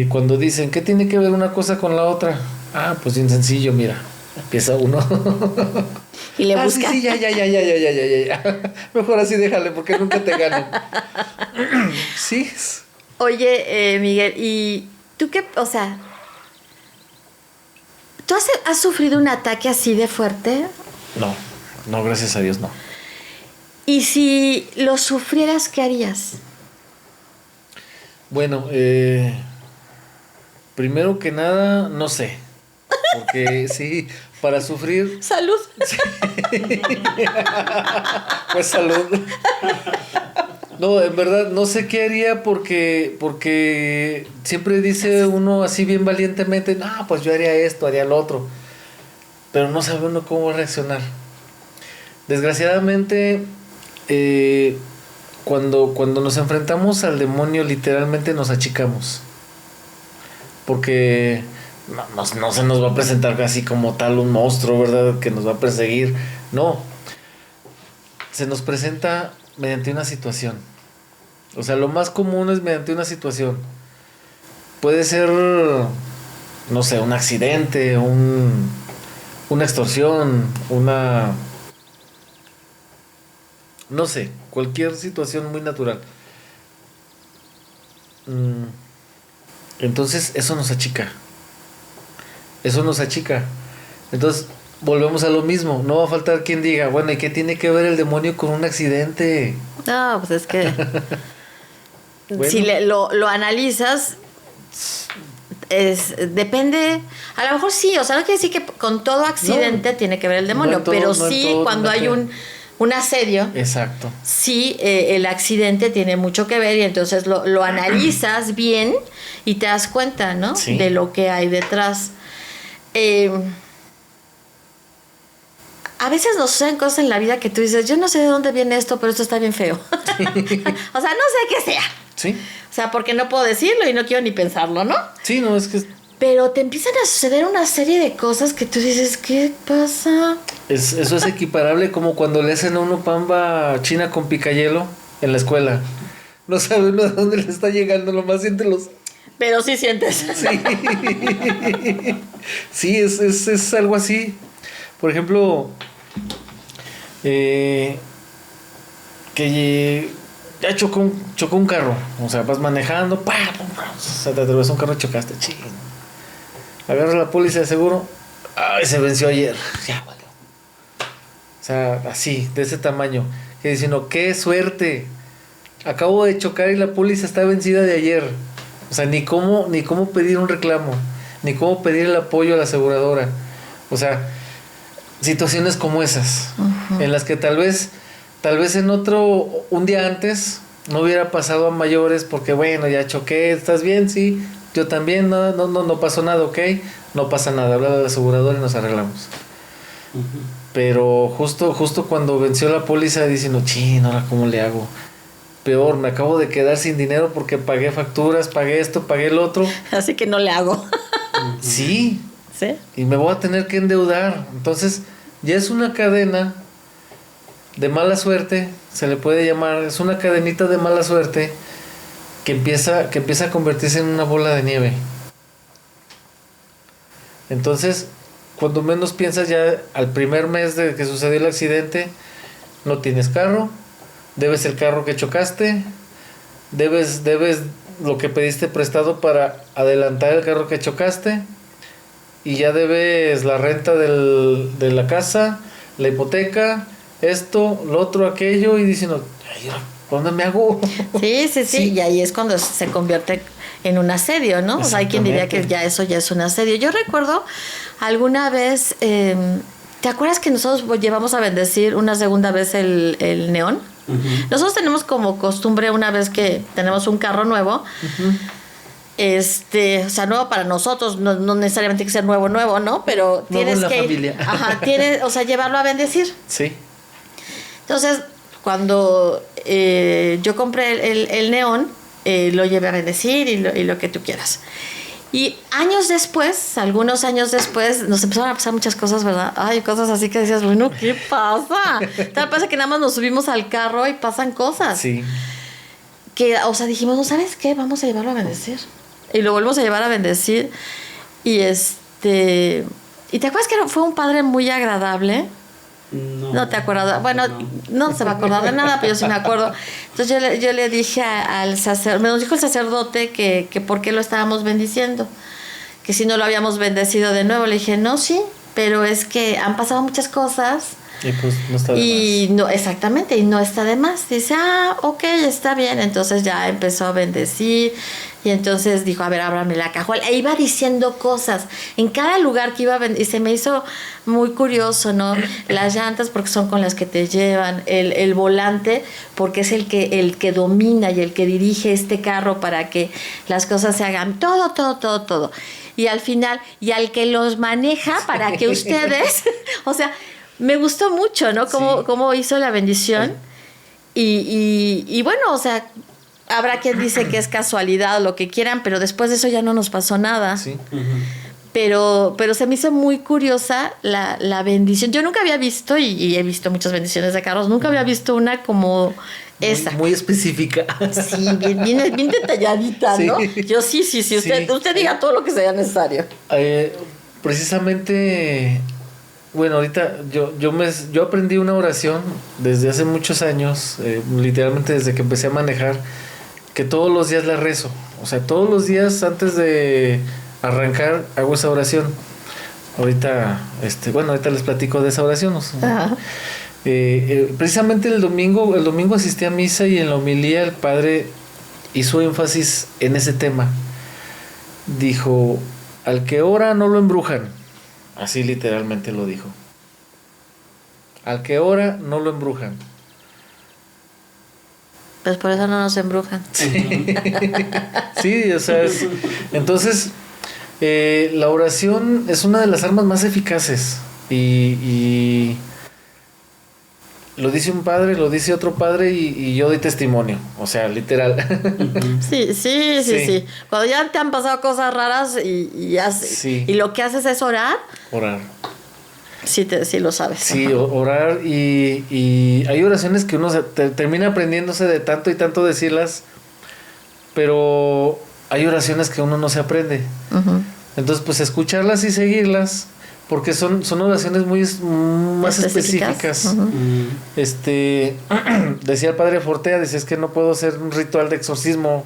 cuando dicen, ¿qué tiene que ver una cosa con la otra? Pues bien sencillo, mira, empieza uno. Y le busca. Sí, ya. Mejor así déjale, porque nunca te ganan. Sí. Oye, Miguel, ¿y tú qué? O sea, ¿tú has sufrido un ataque así de fuerte? No, gracias a Dios, no. Y si lo sufrieras, ¿qué harías? Bueno, primero que nada, no sé. Porque sí, para sufrir... ¡Salud! Sí. Pues salud. No, en verdad, no sé qué haría porque siempre dice uno así bien valientemente, no, pues yo haría esto, haría lo otro. Pero no sabe uno cómo va a reaccionar. Desgraciadamente, cuando nos enfrentamos al demonio, literalmente nos achicamos. Porque no se nos va a presentar así como tal un monstruo, ¿verdad? Que nos va a perseguir. No. Se nos presenta mediante una situación. O sea, lo más común es mediante una situación. Puede ser, no sé, un accidente, una extorsión, no sé, cualquier situación muy natural. Entonces eso nos achica. Entonces volvemos a lo mismo. No va a faltar quien diga, bueno, ¿y qué tiene que ver el demonio con un accidente? No, pues es que bueno, si lo analizas, depende, a lo mejor sí, o sea, no quiere decir que con todo accidente tiene que ver el demonio, pero sí cuando hay un asedio. Exacto. Sí, el accidente tiene mucho que ver y entonces lo analizas bien y te das cuenta, ¿no? Sí. De lo que hay detrás. A veces nos suceden cosas en la vida que tú dices, yo no sé de dónde viene esto, pero esto está bien feo. Sí. O sea, no sé qué sea. Sí. O sea, porque no puedo decirlo y no quiero ni pensarlo, ¿no? Sí, no, es que... Pero te empiezan a suceder una serie de cosas que tú dices, ¿qué pasa? Eso es equiparable como cuando le hacen a uno pamba china con picayelo en la escuela. No sabe uno de dónde le está llegando, nomás siente los... Pero sí sientes. Sí. Sí, es algo así. Por ejemplo, que ya chocó un carro. O sea, vas manejando, se te atravesó un carro y chocaste. Ching. Agarras la póliza de seguro. Ay, se venció ayer. Ya, vale. O sea, así, de ese tamaño. Que dicen, no, qué suerte. Acabo de chocar y la póliza está vencida de ayer. O sea, ni cómo pedir un reclamo, ni cómo pedir el apoyo a la aseguradora. O sea, situaciones como esas, en las que tal vez un día antes no hubiera pasado a mayores porque bueno, ya choqué, ¿estás bien? Sí, yo también, no pasó nada, ok, no pasa nada, habla de la aseguradora y nos arreglamos. Pero justo cuando venció la póliza dicen, no, chin, ahora cómo le hago. Peor, me acabo de quedar sin dinero porque pagué facturas, pagué esto, pagué el otro. Así que no le hago. Sí. ¿Sí? Y me voy a tener que endeudar. Entonces, ya es una cadena de mala suerte, se le puede llamar, es una cadenita de mala suerte que empieza a convertirse en una bola de nieve. Entonces, cuando menos piensas, ya al primer mes de que sucedió el accidente, no tienes carro, debes el carro que chocaste, debes lo que pediste prestado para adelantar el carro que chocaste, y ya debes la renta de la casa, la hipoteca, esto, lo otro, aquello, y diciendo, ay, ¿dónde me hago? Sí, y ahí es cuando se convierte en un asedio, ¿no? O sea, hay quien diría que ya eso ya es un asedio. Yo recuerdo alguna vez, ¿te acuerdas que nosotros llevamos a bendecir una segunda vez el neón? Uh-huh. Nosotros tenemos como costumbre, una vez que tenemos un carro nuevo, uh-huh. O sea, nuevo para nosotros, no necesariamente tiene que ser nuevo, ¿no? Pero tienes nuevo en la que familia. O sea, llevarlo a bendecir. Sí. Entonces, cuando yo compré el neón, lo llevé a bendecir y lo que tú quieras. Y algunos años después, nos empezaron a pasar muchas cosas, ¿verdad? Ay, cosas así que decías, bueno, ¿qué pasa? Tal pasa que nada más nos subimos al carro y pasan cosas. Sí. Que, o sea, dijimos, ¿no sabes qué? Vamos a llevarlo a bendecir. Y lo volvemos a llevar a bendecir. Y ¿y te acuerdas que fue un padre muy agradable? No te acuerdas. Bueno, no se va a acordar de nada, pero yo sí me acuerdo. Entonces yo le dije al sacerdote, nos dijo el sacerdote que por qué lo estábamos bendiciendo, que si no lo habíamos bendecido de nuevo. Le dije, no, sí, pero es que han pasado muchas cosas. Y pues no está de más. No, exactamente, y no está de más. Dice, ok, está bien. Entonces ya empezó a bendecir. Y entonces dijo, a ver, ábrame la cajuela. E iba diciendo cosas en cada lugar que iba a bendecir. Y se me hizo muy curioso, ¿no? Las llantas, porque son con las que te llevan. El volante, porque es el que domina y el que dirige este carro para que las cosas se hagan. Todo. Y al final, y al que los maneja para que ustedes... O sea, me gustó mucho, ¿no? Cómo hizo la bendición. Y bueno, o sea... Habrá quien dice que es casualidad o lo que quieran, pero después de eso ya no nos pasó nada. Sí. Pero se me hizo muy curiosa la bendición. Yo nunca había visto, y he visto muchas bendiciones de carros, nunca había visto una como esa. Muy específica. Sí, bien detalladita, ¿no? Sí. Yo sí. Usted diga todo lo que sea necesario. Precisamente, bueno, ahorita yo aprendí una oración desde hace muchos años, literalmente desde que empecé a manejar, que todos los días la rezo. O sea, todos los días antes de arrancar hago esa oración. Ahorita les platico de esa oración. O sea, precisamente el domingo asistí a misa y en la homilía el padre hizo énfasis en ese tema. Dijo, al que ora no lo embrujan. Así literalmente lo dijo. Al que ora no lo embrujan. Pues por eso no nos embrujan. Sí, o sea, entonces la oración es una de las armas más eficaces y lo dice un padre, lo dice otro padre y yo doy testimonio, o sea, literal. Sí. Cuando ya te han pasado cosas raras y lo que haces es orar. Sí lo sabes. Sí, orar y hay oraciones que uno termina aprendiéndose de tanto y tanto decirlas, pero hay oraciones que uno no se aprende. Uh-huh. Entonces, pues escucharlas y seguirlas, porque son oraciones más específicas. Uh-huh. Decía el padre Fortea, decía, es que no puedo hacer un ritual de exorcismo,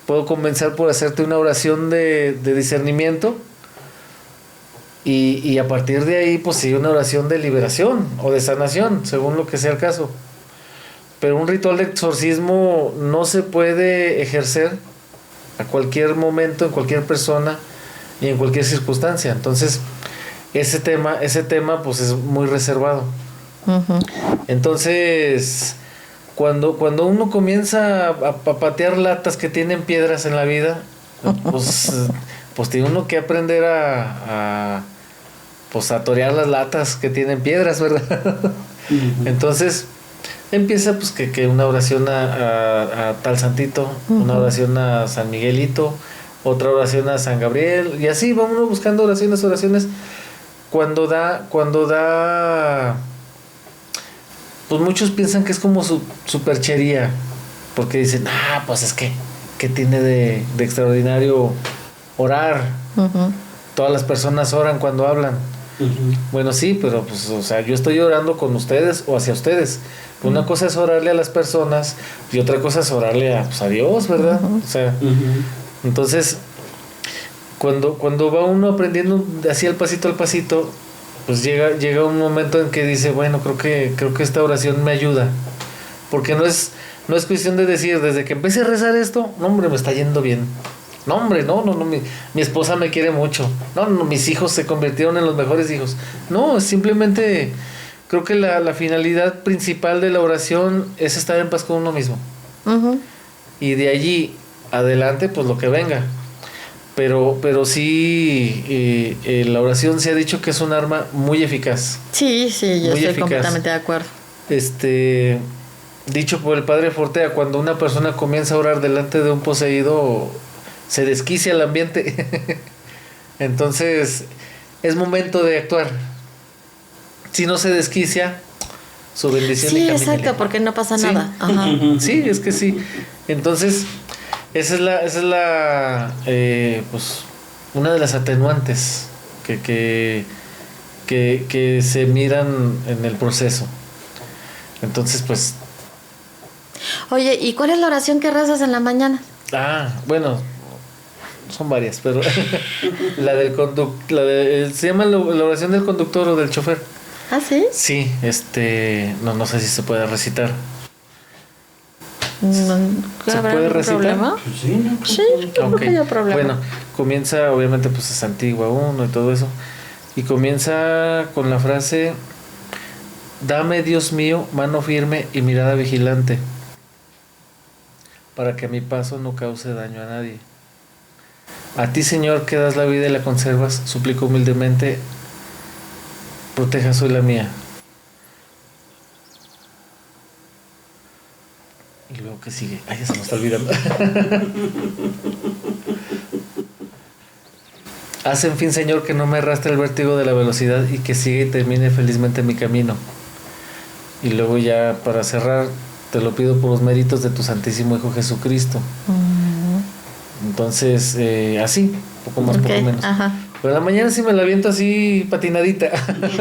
puedo comenzar por hacerte una oración de discernimiento. Y a partir de ahí, pues sigue una oración de liberación o de sanación, según lo que sea el caso. Pero un ritual de exorcismo no se puede ejercer a cualquier momento, en cualquier persona y en cualquier circunstancia. Entonces, ese tema pues es muy reservado. Uh-huh. Entonces, cuando uno comienza a patear latas que tienen piedras en la vida, pues tiene uno que aprender a torear las latas que tienen piedras, ¿verdad? Uh-huh. Entonces empieza pues que una oración a tal santito, uh-huh. Una oración a San Miguelito, otra oración a San Gabriel, y así vamos buscando oraciones. Cuando da, pues muchos piensan que es como superchería, porque dicen, pues es que ¿qué tiene de extraordinario orar? Uh-huh. Todas las personas oran cuando hablan. Uh-huh. Bueno, sí, pero pues, o sea, yo estoy orando con ustedes o hacia ustedes. Uh-huh. Una cosa es orarle a las personas y otra cosa es orarle a Dios, ¿verdad? Uh-huh. O sea, uh-huh. Entonces, cuando va uno aprendiendo así al pasito, pues llega un momento en que dice, bueno, creo que esta oración me ayuda. Porque no es cuestión de decir, desde que empecé a rezar esto, no, hombre, me está yendo bien. No, hombre, no, mi esposa me quiere mucho. No, mis hijos se convirtieron en los mejores hijos. No, simplemente creo que la finalidad principal de la oración es estar en paz con uno mismo. Uh-huh. Y de allí adelante, pues lo que venga. Pero sí, la oración se ha dicho que es un arma muy eficaz. Sí, yo estoy completamente de acuerdo. Dicho por el padre Fortea, cuando una persona comienza a orar delante de un poseído, se desquicia el ambiente. Entonces, es momento de actuar. Si no se desquicia, su bendición y camino. Sí, exacto, porque no pasa nada. Ajá. Sí, es que sí. Entonces, esa es la pues una de las atenuantes que se miran en el proceso. Entonces, pues. Oye, ¿y cuál es la oración que rezas en la mañana? Bueno, son varias, pero se llama la oración del conductor o del chofer. ¿Ah, sí? Sí, no sé si se puede recitar. ¿Se puede recitar? ¿Problema? Pues sí, no, sí, no creo que haya problema. Bueno, comienza, obviamente, pues es Antigua 1 y todo eso. Y comienza con la frase: dame, Dios mío, mano firme y mirada vigilante, para que a mi paso no cause daño a nadie. A ti, Señor, que das la vida y la conservas, suplico humildemente, proteja soy la mía. Y luego, ¿qué sigue? Ya se me está olvidando. Haz en fin, Señor, que no me arrastre el vértigo de la velocidad y que siga y termine felizmente mi camino. Y luego ya, para cerrar, te lo pido por los méritos de tu Santísimo Hijo Jesucristo. Uh-huh. Entonces, así, poco más, poco menos. Ajá. Pero en la mañana sí me la aviento así patinadita.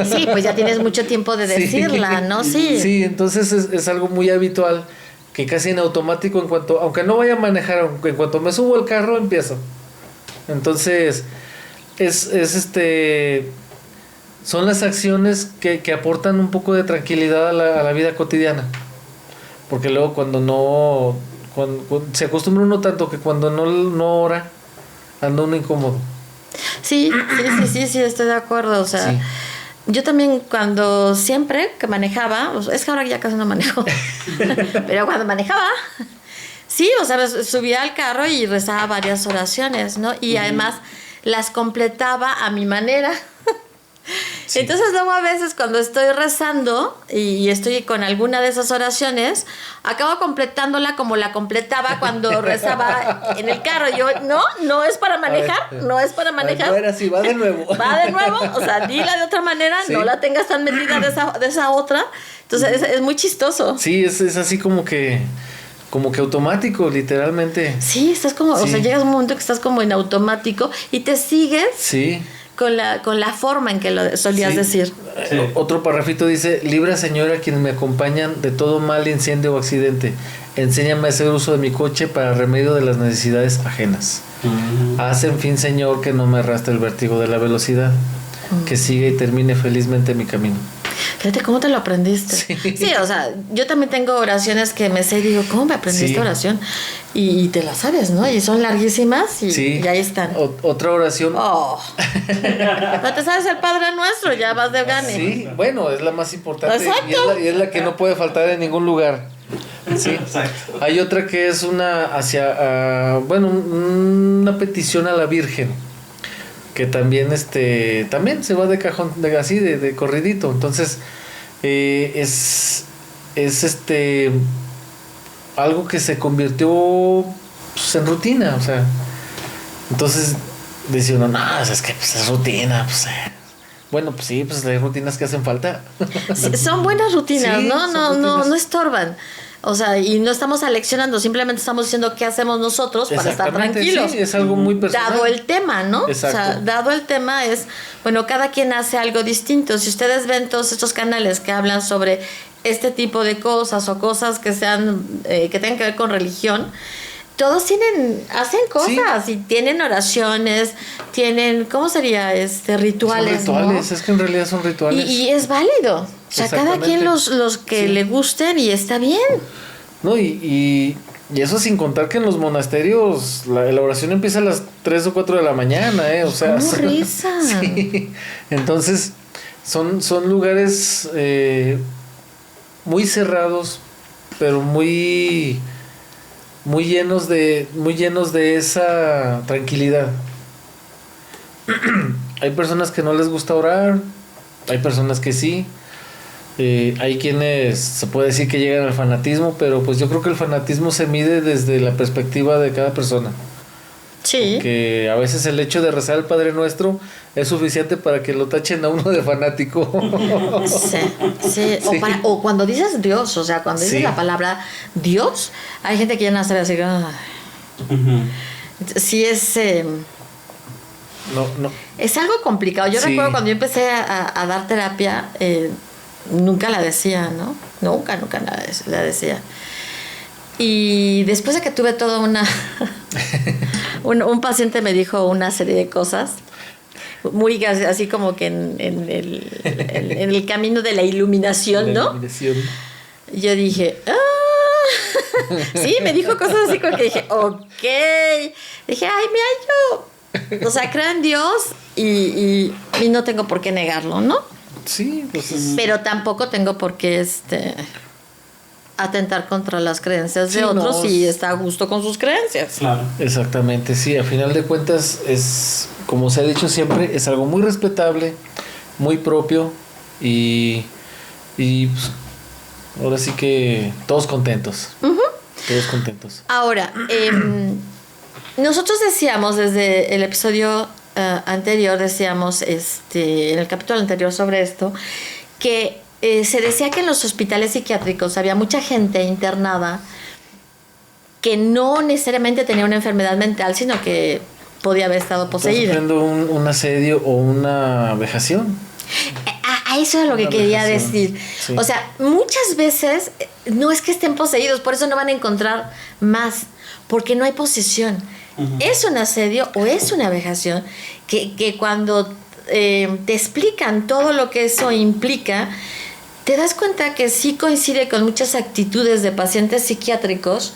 Sí, pues ya tienes mucho tiempo de decirla, sí. ¿No? Sí. Sí, entonces es algo muy habitual, que casi en automático, aunque no vaya a manejar, en cuanto me subo al carro, empiezo. Entonces, son las acciones que aportan un poco de tranquilidad a la vida cotidiana. Porque luego cuando se acostumbra uno tanto que cuando no ora, anda uno incómodo. Sí, estoy de acuerdo. O sea, sí. Yo también cuando siempre que manejaba, es que ahora ya casi no manejo, pero cuando manejaba, sí, o sea, subía al carro y rezaba varias oraciones, ¿no? Y además las completaba a mi manera. Sí. Entonces luego a veces cuando estoy rezando y estoy con alguna de esas oraciones, acabo completándola como la completaba cuando rezaba en el carro. Yo, no es para manejar, no es para manejar. No era así, va de nuevo. Va de nuevo, o sea, dila de otra manera, sí. No la tengas tan metida de esa otra. Entonces es muy chistoso. Sí, es así como que automático, literalmente. Sí, estás como, sí. O sea, llegas a un momento que estás como en automático y te sigues. Sí. Con la forma en que lo solías decir. Sí. Otro parrafito dice: libra, Señor, a quienes me acompañan de todo mal, incendio o accidente. Enséñame a hacer uso de mi coche para remedio de las necesidades ajenas. Haz en fin, Señor, que no me arrastre el vértigo de la velocidad, que siga y termine felizmente mi camino. Fíjate cómo te lo aprendiste. Sí, o sea, yo también tengo oraciones que me sé y digo, ¿cómo me aprendí esta oración? Y te la sabes, ¿no? Y son larguísimas y ahí están. Otra oración. No te sabes el Padre Nuestro, ya vas de gane. Sí, bueno, es la más importante. Exacto. Y es la que no puede faltar en ningún lugar. Sí. Exacto. Hay otra que es una petición a la Virgen, que también también se va de cajón, así de corridito. Entonces es algo que se convirtió, pues, en rutina, o sea, entonces dice uno, es que pues es rutina, pues bueno, pues sí, pues hay rutinas que hacen falta. Sí, son buenas rutinas, sí, no estorban. O sea, y no estamos aleccionando, simplemente estamos diciendo qué hacemos nosotros para estar tranquilos. Sí, es algo muy personal. Dado el tema, ¿no? Exacto. O sea, dado el tema es, bueno, cada quien hace algo distinto. Si ustedes ven todos estos canales que hablan sobre este tipo de cosas o cosas que sean que tengan que ver con religión, todos hacen cosas y tienen oraciones, tienen, ¿cómo sería? Rituales, son rituales, ¿no? es que en realidad son rituales. Y es válido. O sea, cada quien los que le gusten y está bien. No, y eso sin contar que en los monasterios la oración empieza a las 3 o 4 de la mañana, o sea. ¿Cómo rezan? Sí. Entonces, son lugares muy cerrados, pero muy llenos de esa tranquilidad. Hay personas que no les gusta orar, hay personas que sí. Hay quienes se puede decir que llegan al fanatismo, pero pues yo creo que el fanatismo se mide desde la perspectiva de cada persona. Sí. Que a veces el hecho de rezar el Padre Nuestro es suficiente para que lo tachen a uno de fanático. Sí. O cuando dices Dios, o sea, cuando dices la palabra Dios, hay gente que ya no sabe así. Sí, No. Es algo complicado. Yo recuerdo cuando yo empecé a dar terapia, nunca la decía, ¿no? Nunca la decía. Y después de que tuve toda un paciente me dijo una serie de cosas, muy así como que en el camino de la iluminación, ¿no? Yo dije, sí, me dijo cosas así como que dije, ok. Dije, ay, mira, yo, o sea, creo en Dios y no tengo por qué negarlo, ¿no? Sí, pues pero tampoco tengo por qué atentar contra las creencias de otros y está a gusto con sus creencias. Claro. Exactamente, sí, a final de cuentas es, como se ha dicho siempre, es algo muy respetable, muy propio y pues, ahora sí que todos contentos. Todos contentos. Ahora, nosotros decíamos desde el episodio anterior, decíamos en el capítulo anterior sobre esto, que se decía que en los hospitales psiquiátricos había mucha gente internada que no necesariamente tenía una enfermedad mental, sino que podía haber estado poseída. ¿Estás sufriendo un asedio o una vejación? A eso es lo que quería decir. Sí. O sea, muchas veces no es que estén poseídos, por eso no van a encontrar más, porque no hay posesión. Es un asedio o es una vejación que cuando te explican todo lo que eso implica, te das cuenta que sí coincide con muchas actitudes de pacientes psiquiátricos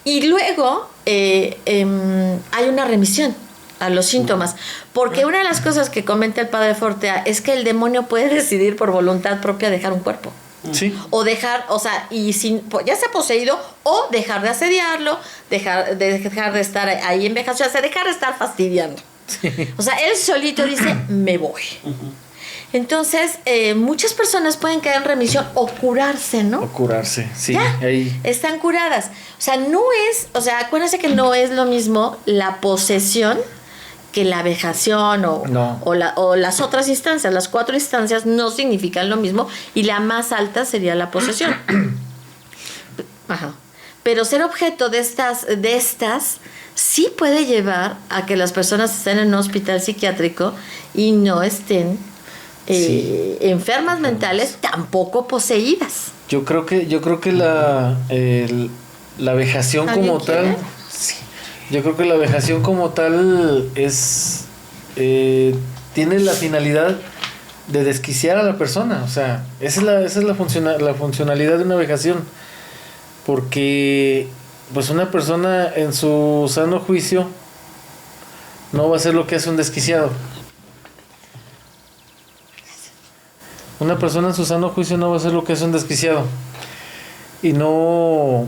y luego hay una remisión a los síntomas, porque una de las cosas que comenta el padre Fortea es que el demonio puede decidir por voluntad propia dejar un cuerpo. Sí. O dejar, o sea, y sin, ya sea poseído, o dejar de asediarlo, dejar de estar ahí en vejación, o sea, dejar de estar fastidiando. Sí. O sea, él solito dice, me voy. Entonces, muchas personas pueden caer en remisión o curarse, ¿no? O curarse, sí. Ya, ahí están curadas. O sea, acuérdense que no es lo mismo la posesión que la vejación o las otras instancias. Las 4 instancias no significan lo mismo y la más alta sería la posesión. Ajá. Pero ser objeto de estas sí puede llevar a que las personas estén en un hospital psiquiátrico y no estén enfermas mentales, tampoco poseídas. Yo creo que la vejación como tal, sí, yo creo que la vejación como tal tiene la finalidad de desquiciar a la persona. O sea, esa es la funcionalidad de una vejación, porque pues una persona en su sano juicio no va a hacer lo que hace un desquiciado. Una persona en su sano juicio no va a hacer lo que hace un desquiciado. Y no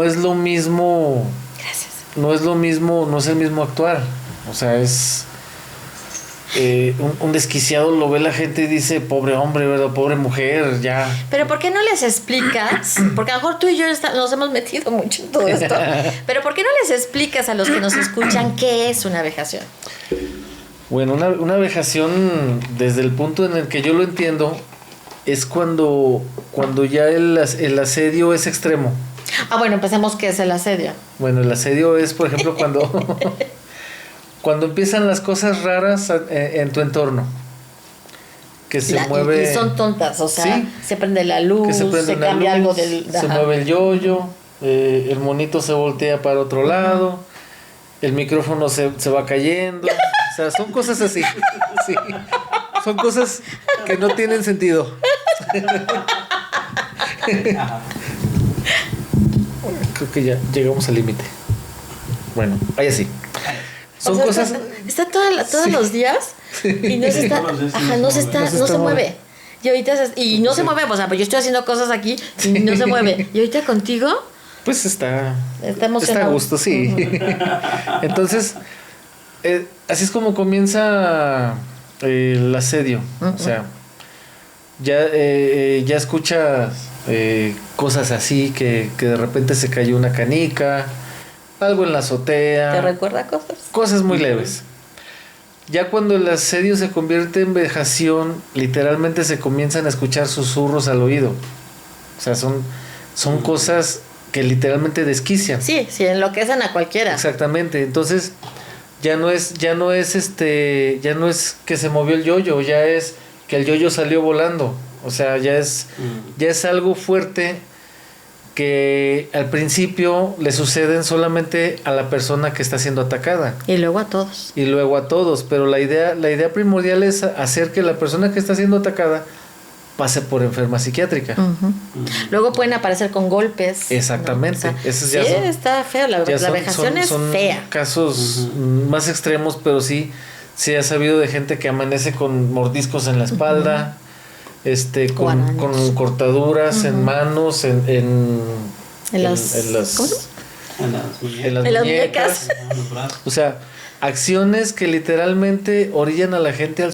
es lo mismo. Gracias. No es el mismo actuar. O sea, es un desquiciado lo ve la gente y dice, pobre hombre, ¿verdad? Pobre mujer, ya. Pero ¿por qué no les explicas? Porque a lo mejor tú y yo nos hemos metido mucho en todo esto. Pero ¿por qué no les explicas a los que nos escuchan qué es una vejación? Bueno, una vejación, desde el punto en el que yo lo entiendo, es cuando ya el asedio es extremo. Bueno, empecemos qué es el asedio. Bueno, el asedio es, por ejemplo, cuando empiezan las cosas raras en tu entorno. Que se mueve... Y son tontas, o sea, ¿sí? se prende la luz, se cambia algo se mueve el yoyo, el monito se voltea para otro lado, el micrófono se va cayendo. O sea, son cosas así. Sí. Son cosas que no tienen sentido. Creo que ya llegamos al límite. Bueno, ahí así. Son cosas. Está todos los días y no se está. Ajá, no se mueve. Y ahorita no se mueve, o sea, pues yo estoy haciendo cosas aquí y no se mueve. Y ahorita contigo. Pues está emocionado. Está a gusto, sí. Entonces, así es como comienza el asedio. O sea, ya escuchas cosas así, que de repente se cayó una canica, algo en la azotea. ¿Te recuerda cosas? Cosas muy leves. Ya cuando el asedio se convierte en vejación, literalmente se comienzan a escuchar susurros al oído. O sea, son cosas que literalmente desquician. Sí, enloquecen a cualquiera. Exactamente. Entonces, ya no es que se movió el yoyo, ya es que el yoyo salió volando. O sea, ya es algo fuerte que al principio le suceden solamente a la persona que está siendo atacada. Y luego a todos. Pero la idea primordial es hacer que la persona que está siendo atacada pase por enferma psiquiátrica. Luego pueden aparecer con golpes. Exactamente. ¿No? O sea, está feo. La vejación es fea. Casos más extremos, pero sí se ha sabido de gente que amanece con mordiscos en la espalda, con cortaduras en manos, en las muñecas. O sea, acciones que literalmente orillan a la gente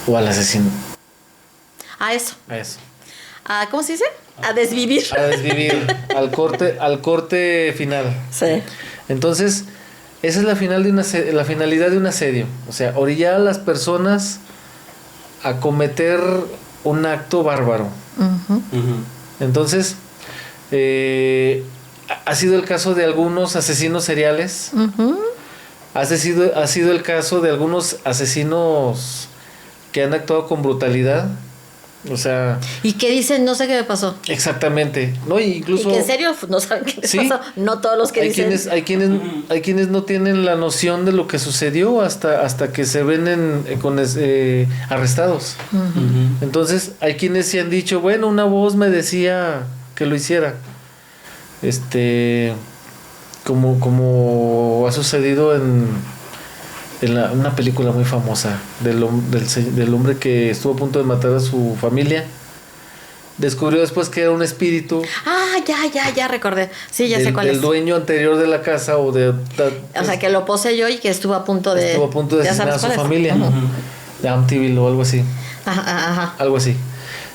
o al asesino. A eso. ¿Cómo se dice? A desvivir. Al corte final. Sí. Entonces, esa es la finalidad de un asedio. O sea, orillar a las personas a cometer un acto bárbaro. Entonces, ha sido el caso de algunos asesinos seriales. Ha sido el caso de algunos asesinos que han actuado con brutalidad. O sea... ¿Y qué dicen? No sé qué me pasó. Exactamente. No, incluso... Y que en serio no saben qué les pasó. No todos los que dicen... Hay quienes no tienen la noción de lo que sucedió hasta que se ven arrestados. Entonces, hay quienes se han dicho, bueno, una voz me decía que lo hiciera. Como ha sucedido en una película muy famosa del hombre que estuvo a punto de matar a su familia. Descubrió después que era un espíritu. Ya recordé. Sí, ya sé cuál es. Del dueño anterior de la casa o sea, que lo poseyó y que estuvo a punto de asesinar a su familia. De Amityville o algo así. Ajá. Algo así.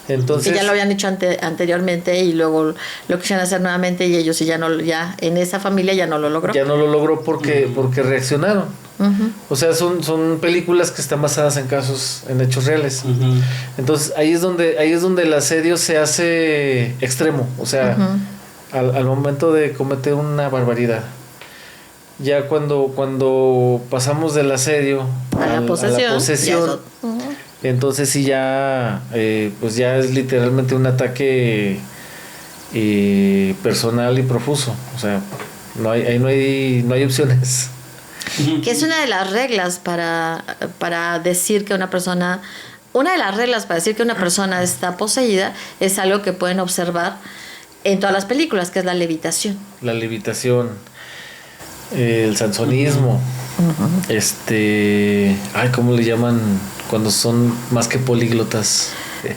Entonces, que ya lo habían hecho anteriormente y luego lo quisieron hacer nuevamente y ellos ya en esa familia ya no lo logró. Ya no lo logró porque reaccionaron. O sea, son películas que están basadas en hechos reales. Entonces ahí es donde el asedio se hace extremo. O sea, al momento de cometer una barbaridad. Ya cuando pasamos del asedio a la posesión, entonces sí ya pues ya es literalmente un ataque personal y profuso. O sea, no hay opciones. Que es una de las reglas para decir que una persona está poseída, es algo que pueden observar en todas las películas, que es la levitación. La levitación, el sansonismo, ¿cómo le llaman cuando son más que políglotas? Sí,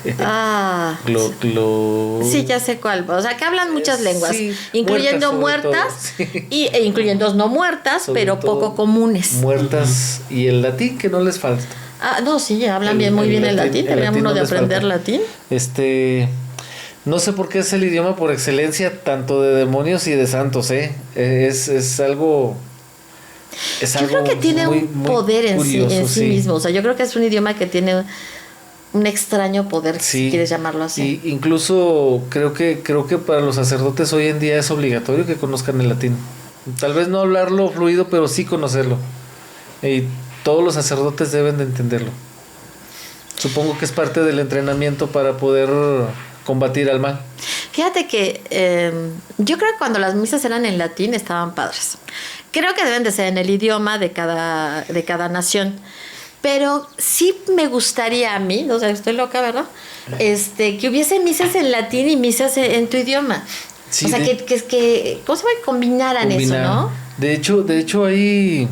ya sé cuál. O sea, que hablan muchas lenguas, incluyendo muertas e incluyendo no muertas, pero poco comunes. Muertas y el latín, que no les falta. No, sí, hablan muy bien el latín. Deberíamos uno de aprender latín. No sé por qué es el idioma por excelencia tanto de demonios y de santos, es algo... Yo creo que tiene un poder en sí mismo. O sea, yo creo que es un idioma que tiene un extraño poder, si quieres llamarlo así. Y incluso creo que para los sacerdotes hoy en día es obligatorio que conozcan el latín. Tal vez no hablarlo fluido, pero sí conocerlo. Y todos los sacerdotes deben de entenderlo. Supongo que es parte del entrenamiento para poder combatir al mal. Fíjate que yo creo que cuando las misas eran en latín estaban padres. Creo que deben de ser en el idioma de cada nación. Pero sí me gustaría a mí, o sea, estoy loca, ¿verdad? Que hubiese misas en latín y misas en tu idioma. Sí, o sea, que ¿cómo se llama? Combinaran eso, ¿no? De hecho hay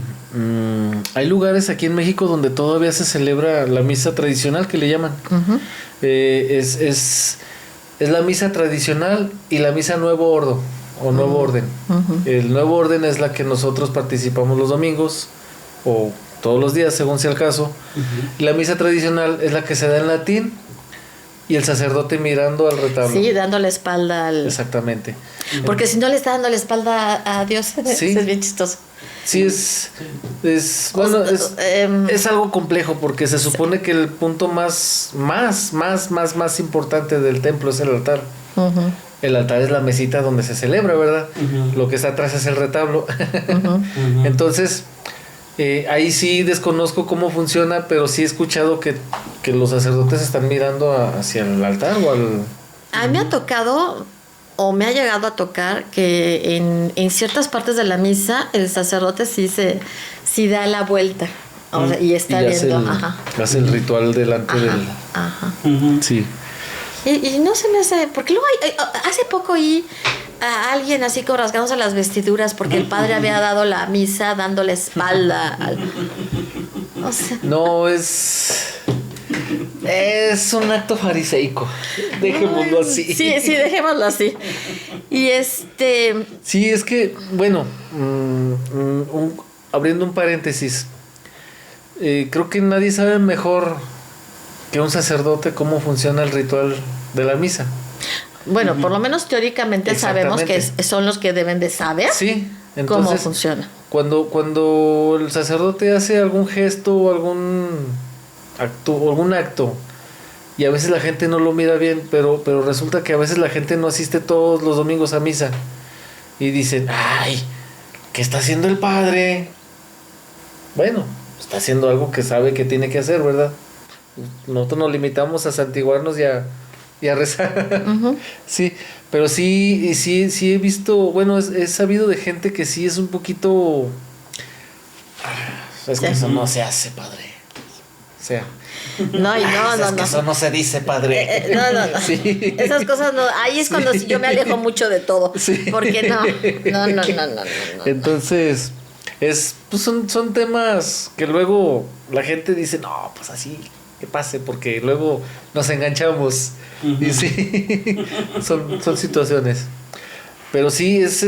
lugares aquí en México donde todavía se celebra la misa tradicional, que le llaman. Uh-huh. Es la misa tradicional y la misa nuevo orden o nuevo orden. Uh-huh. El nuevo orden es la que nosotros participamos los domingos o todos los días, según sea el caso. Uh-huh. La misa tradicional es la que se da en latín y el sacerdote mirando al retablo. Sí, dando la espalda al... Exactamente. Porque si no le está dando la espalda a Dios, sí. Es bien chistoso. Sí, bueno, es algo complejo porque se supone que el punto más importante del templo es el altar. Uh-huh. El altar es la mesita donde se celebra, ¿verdad? Uh-huh. Lo que está atrás es el retablo. Uh-huh. Uh-huh. Entonces, ahí sí desconozco cómo funciona, pero sí he escuchado que los sacerdotes están mirando hacia el altar o al... A mí me ha tocado... o me ha llegado a tocar que en ciertas partes de la misa el sacerdote sí da la vuelta, o sea, y está viendo. Hace el ritual delante del... Ajá. Uh-huh. Sí. Y no se me hace... Porque luego hace poco oí a alguien así como rasgándose las vestiduras porque el padre había dado la misa dando la espalda o sea, no, es un acto fariseico. Dejémoslo así. Sí, dejémoslo así. Y Sí, es que, bueno, abriendo un paréntesis, creo que nadie sabe mejor que un sacerdote cómo funciona el ritual de la misa. Bueno, por lo menos teóricamente sabemos que son los que deben de saber entonces, cómo funciona. Cuando el sacerdote hace algún gesto o algún acto y a veces la gente no lo mira bien, pero resulta que a veces la gente no asiste todos los domingos a misa y dicen, ay, ¿qué está haciendo el padre? Bueno, está haciendo algo que sabe que tiene que hacer, ¿verdad? Nosotros nos limitamos a santiguarnos y a rezar. Uh-huh. Sí, pero sí he visto, bueno, he sabido de gente que sí es un poquito... Es que eso no se hace, padre. O sea, no. Eso no se dice, padre. No. Sí. Esas cosas no. Ahí es cuando yo me alejo mucho de todo. Sí. Porque no. Entonces, pues son temas que luego la gente dice, no, pues así, que pase, porque luego nos enganchamos. Uh-huh. Y sí, son situaciones. Pero sí, es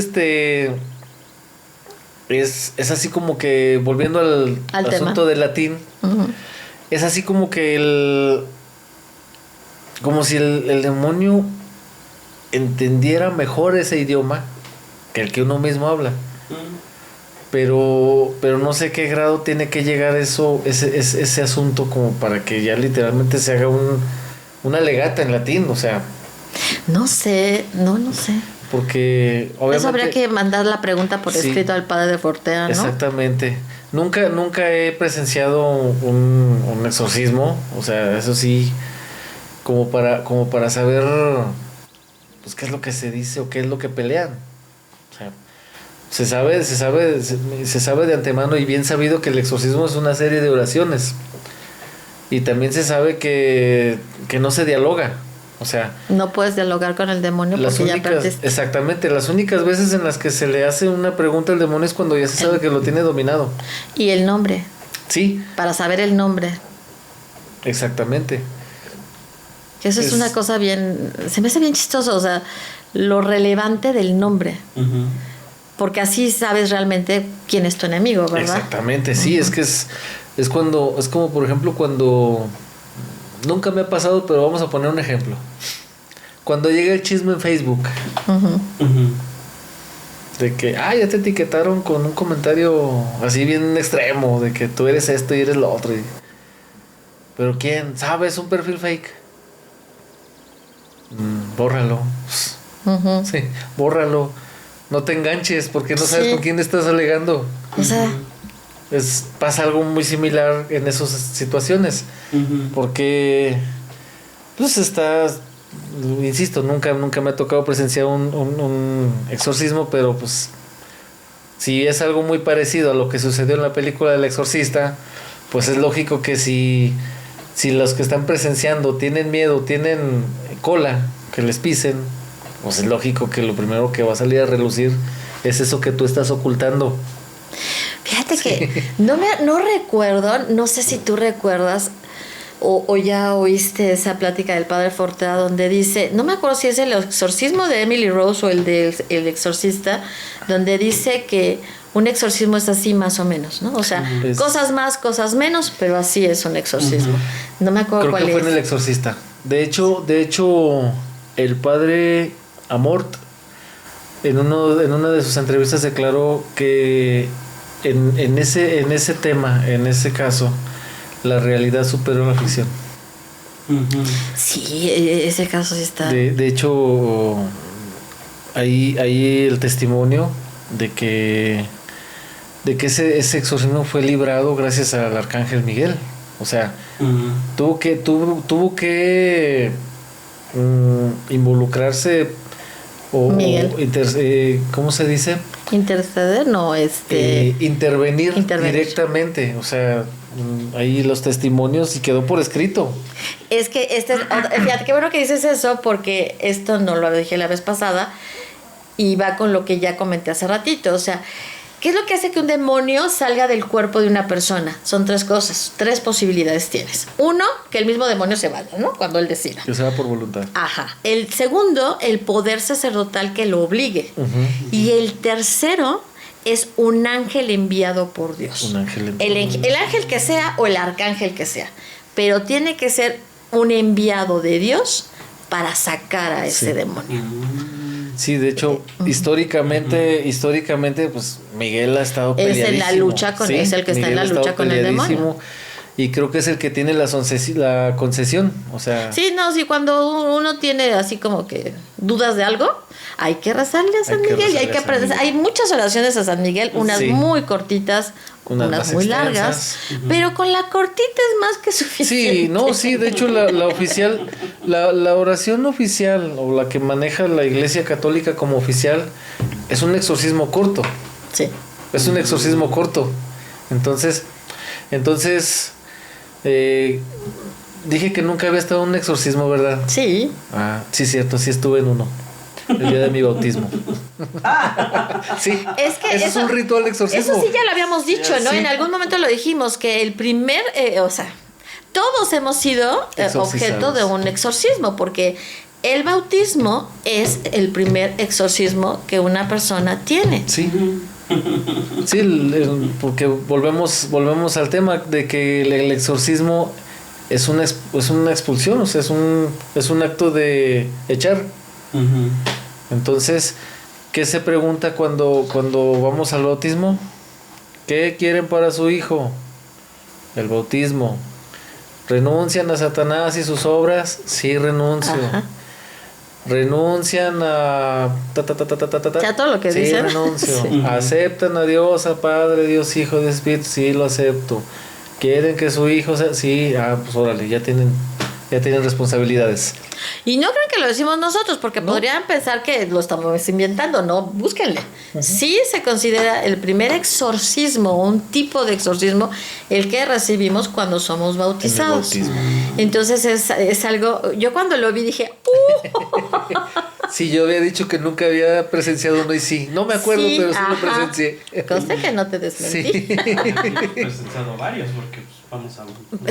es así como que, volviendo al asunto del latín, uh-huh. Es así como que como si el demonio entendiera mejor ese idioma que el que uno mismo habla. Uh-huh. Pero no sé qué grado tiene que llegar ese asunto como para que ya literalmente se haga una legata en latín, o sea. No sé. Porque obviamente... Eso habría que mandar la pregunta por escrito al padre de Fortea, ¿no? Exactamente. Nunca he presenciado un exorcismo, o sea, eso sí, como para saber pues qué es lo que se dice o qué es lo que pelean. O sea, se sabe de antemano y bien sabido que el exorcismo es una serie de oraciones. Y también se sabe que no se dialoga. O sea, no puedes dialogar con el demonio porque ya perdiste. Exactamente, las únicas veces en las que se le hace una pregunta al demonio es cuando ya se sabe que lo tiene dominado. Y el nombre. Sí. Para saber el nombre. Exactamente. Eso es una cosa se me hace bien chistoso, o sea, lo relevante del nombre. Uh-huh. Porque así sabes realmente quién es tu enemigo, ¿verdad? Exactamente, sí, uh-huh. es como por ejemplo cuando... Nunca me ha pasado, pero vamos a poner un ejemplo. Cuando llega el chisme en Facebook, uh-huh. Uh-huh. De que, ya te etiquetaron con un comentario así bien extremo, de que tú eres esto y eres lo otro. Pero ¿quién? ¿Sabes? Un perfil fake. Bórralo. Uh-huh. Sí, bórralo. No te enganches porque no sabes con quién estás alegando. O sea... pasa algo muy similar en esas situaciones. Uh-huh. Porque pues estás insisto, nunca me ha tocado presenciar un exorcismo, pero pues si es algo muy parecido a lo que sucedió en la película del Exorcista, pues es lógico que si los que están presenciando tienen miedo, tienen cola, que les pisen, pues es lógico que lo primero que va a salir a relucir es eso que tú estás ocultando. Fíjate que no recuerdo, no sé si tú recuerdas o ya oíste esa plática del padre Fortea donde dice, no me acuerdo si es el exorcismo de Emily Rose o el del el exorcista, donde dice que un exorcismo es así más o menos, ¿no? O sea, cosas más, cosas menos, pero así es un exorcismo. No me acuerdo cuál es. Creo que fue en el exorcista. De hecho, el padre Amort en una de sus entrevistas declaró que en ese tema, en ese caso, la realidad superó la ficción. Sí, ese caso sí está. De hecho, ahí el testimonio de que ese exorcismo fue librado gracias al arcángel Miguel. O sea, tuvo que involucrarse o ¿cómo se dice? Interceder, no, intervenir directamente, o sea, ahí los testimonios y quedó por escrito. Es que fíjate qué bueno que dices eso, porque esto no lo dije la vez pasada y va con lo que ya comenté hace ratito. O sea, ¿qué es lo que hace que un demonio salga del cuerpo de una persona? Son 3 cosas, 3 posibilidades tienes. 1, que el mismo demonio se vaya, ¿no? Cuando él decida. Que se va por voluntad. Ajá. El segundo, el poder sacerdotal que lo obligue. Y el tercero es un ángel enviado por Dios. Un ángel el ángel que sea o el arcángel que sea. Pero tiene que ser un enviado de Dios para sacar a ese demonio. Sí, de hecho, históricamente, pues Miguel ha estado peleadísimo. Es en la lucha con, es el que está en la lucha con el demonio. Y creo que es el que tiene la concesión, o sea. Sí, no, sí, cuando uno tiene así como que dudas de algo, hay que rezarle a San Miguel y hay que aprender. Hay muchas oraciones a San Miguel, unas muy cortitas, unas muy largas, pero con la cortita es más que suficiente. Sí, no, sí, de hecho la oficial, la oración oficial o la que maneja la Iglesia Católica como oficial es un exorcismo corto. Sí. Es un exorcismo corto. Entonces dije que nunca había estado en un exorcismo, ¿verdad? Sí. Sí, cierto, sí estuve en uno. El día de mi bautismo. Sí. Es que eso es un ritual de exorcismo. Eso sí ya lo habíamos dicho, ¿no? Sí. En algún momento lo dijimos, que el primer, todos hemos sido objeto de un exorcismo, porque el bautismo es el primer exorcismo que una persona tiene. Sí. Sí, porque volvemos al tema de que el exorcismo es una expulsión, o sea, es un acto de echar. Entonces, ¿qué se pregunta cuando vamos al bautismo? ¿Qué quieren para su hijo? El bautismo. ¿Renuncian a Satanás y sus obras? Sí, renuncio. Ajá. ¿Renuncian a ya todo lo que dicen? Sí, renuncio. Sí. ¿Aceptan a Dios, a Padre, Dios, Hijo, de Espíritu? Sí, lo acepto. ¿Quieren que su hijo sea? Sí, pues órale, ya tienen responsabilidades. Y no creo que lo decimos nosotros, porque podrían pensar que lo estamos inventando, ¿no? Búsquenle. Sí se considera el primer exorcismo, un tipo de exorcismo, el que recibimos cuando somos bautizados. Entonces es algo, yo cuando lo vi dije, Sí, yo había dicho que nunca había presenciado uno y sí, no me acuerdo, pero sí lo presencié. Conste que no te desmentí. Sí. He presenciado varios porque vamos a...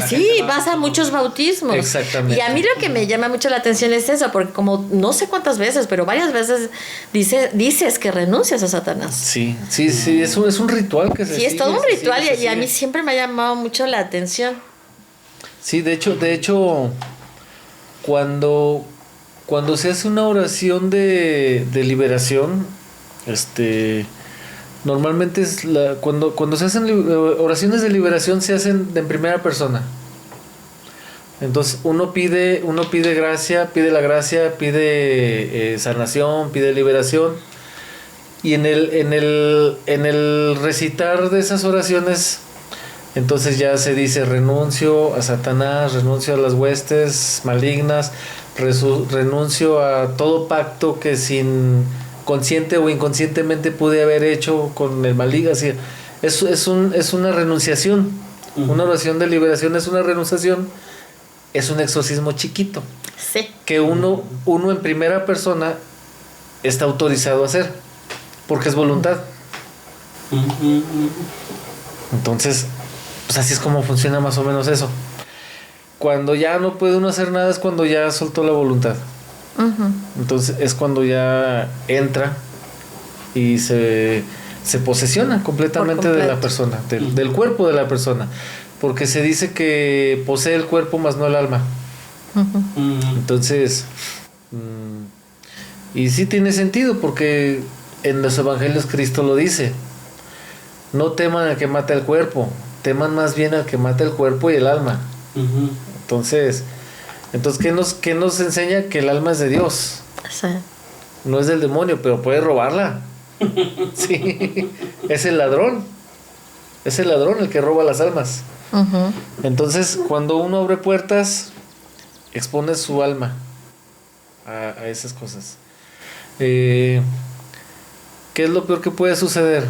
Sí, vas a muchos bautismos. Exactamente. Y a mí lo que me llama mucho la atención es eso, porque como no sé cuántas veces, pero varias veces dices que renuncias a Satanás. Sí, es un ritual que se sigue. Sí, es todo un ritual y a mí siempre me ha llamado mucho la atención. Sí, de hecho, cuando se hace una oración de liberación, normalmente cuando se hacen oraciones de liberación se hacen en primera persona. Entonces uno pide gracia, pide la gracia, pide sanación, pide liberación, y en el recitar de esas oraciones, entonces ya se dice: renuncio a Satanás, renuncio a las huestes malignas, renuncio a todo pacto que sin consciente o inconscientemente pude haber hecho con el maligno. Así, es una renunciación. Una oración de liberación es una renunciación. Es un exorcismo chiquito. Sí. Que uno en primera persona está autorizado a hacer. Porque es voluntad. Entonces, pues así es como funciona más o menos eso. Cuando ya no puede uno hacer nada es cuando ya soltó la voluntad. Entonces es cuando ya entra y se posesiona completamente de la persona, del cuerpo de la persona. Porque se dice que posee el cuerpo más no el alma. Entonces, y sí tiene sentido porque en los evangelios Cristo lo dice. No teman al que mata el cuerpo, teman más bien al que mata el cuerpo y el alma. Entonces, ¿qué nos enseña? Que el alma es de Dios. Sí. No es del demonio, pero puede robarla. Sí, es el ladrón. Es el ladrón el que roba las almas. Entonces, cuando uno abre puertas, expone su alma a esas cosas. ¿Qué es lo peor que puede suceder?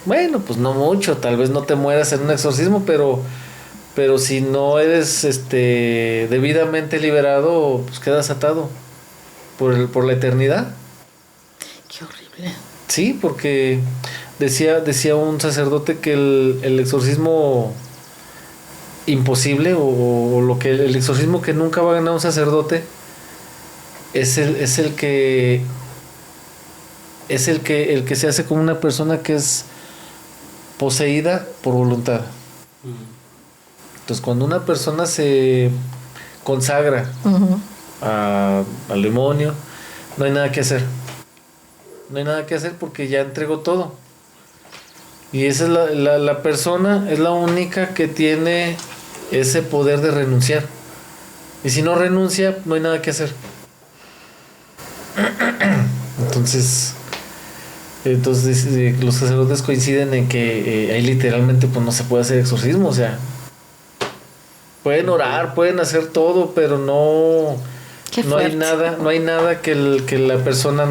Bueno, pues no mucho, tal vez no te mueras en un exorcismo, pero si no eres debidamente liberado, pues quedas atado por la eternidad. Qué horrible. Sí, porque decía un sacerdote que el exorcismo imposible o lo que el exorcismo que nunca va a ganar un sacerdote es el que se hace como una persona que es poseída por voluntad. Entonces, cuando una persona se consagra al demonio, no hay nada que hacer. No hay nada que hacer porque ya entregó todo. Y esa es la persona, es la única que tiene ese poder de renunciar. Y si no renuncia, no hay nada que hacer. Entonces los sacerdotes coinciden en que ahí literalmente pues no se puede hacer exorcismo, o sea, pueden orar, pueden hacer todo, pero no hay nada que la persona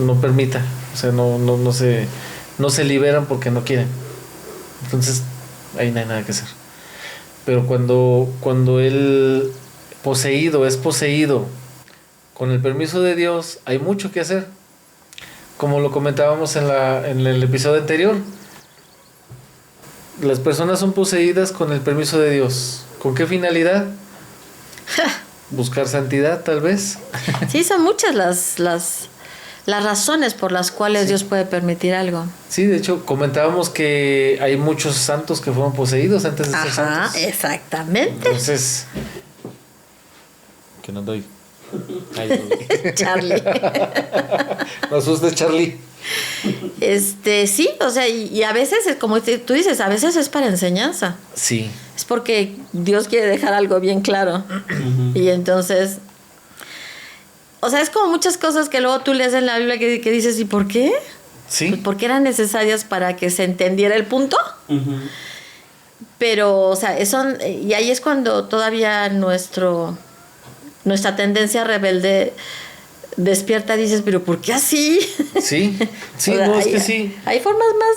no permita, o sea, no se liberan porque no quieren. Entonces ahí no hay nada que hacer. Pero cuando el poseído es poseído con el permiso de Dios, hay mucho que hacer. Como lo comentábamos en el episodio anterior, las personas son poseídas con el permiso de Dios. ¿Con qué finalidad? Buscar santidad, tal vez. Sí, son muchas las razones por las cuales Dios puede permitir algo. Sí, de hecho, comentábamos que hay muchos santos que fueron poseídos antes de ser santos. Exactamente. Entonces, que no doy. Charlie. No asustes, Charlie. Sí, o sea, y a veces, como tú dices, a veces es para enseñanza. Sí. Es porque Dios quiere dejar algo bien claro. Y entonces, o sea, es como muchas cosas que luego tú lees en la Biblia que dices, ¿y por qué? Sí. Pues porque eran necesarias para que se entendiera el punto. Pero, o sea, y ahí es cuando todavía nuestra tendencia rebelde despierta, dices, pero ¿por qué así? Sí, sí, O sea, es que sí. Hay formas más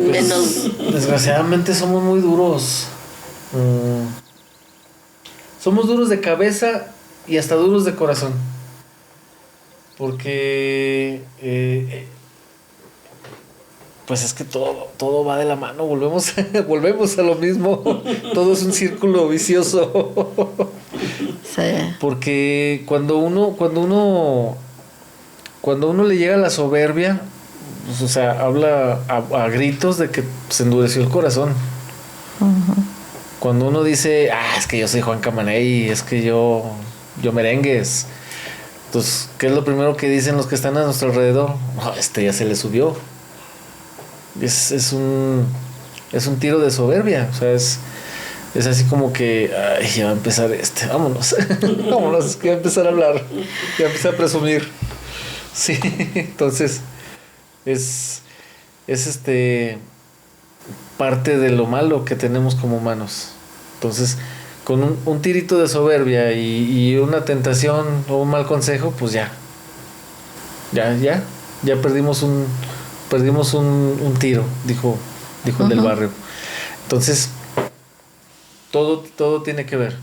menos. Desgraciadamente somos muy duros. Somos duros de cabeza y hasta duros de corazón. Porque pues es que todo va de la mano, volvemos a lo mismo. Todo es un círculo vicioso. Sí. Porque cuando uno le llega la soberbia, pues, o sea, habla a gritos de que se endureció el corazón. Cuando uno dice, es que yo soy Juan Camaney, es que yo merengues. Entonces, ¿qué es lo primero que dicen los que están a nuestro alrededor? Ya se le subió. Es un tiro de soberbia. O sea, es así como que ya va a empezar vámonos. Vámonos, que va a empezar a hablar. Ya va a empezar a presumir. Sí, entonces es parte de lo malo que tenemos como humanos. Entonces, con un tirito de soberbia y una tentación o un mal consejo, pues ya perdimos un tiro, dijo el del barrio. Entonces, todo tiene que ver.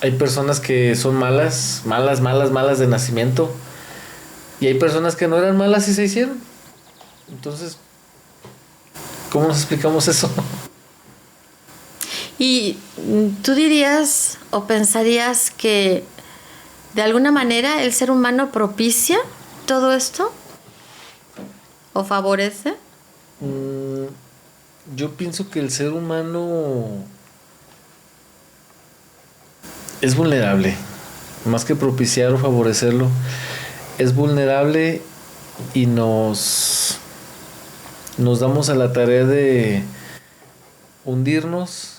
Hay personas que son malas de nacimiento, y hay personas que no eran malas y se hicieron. Entonces, ¿cómo nos explicamos eso? ¿Y tú dirías o pensarías que de alguna manera el ser humano propicia todo esto? ¿O favorece? Yo pienso que el ser humano es vulnerable, más que propiciar o favorecerlo, es vulnerable, y nos damos a la tarea de hundirnos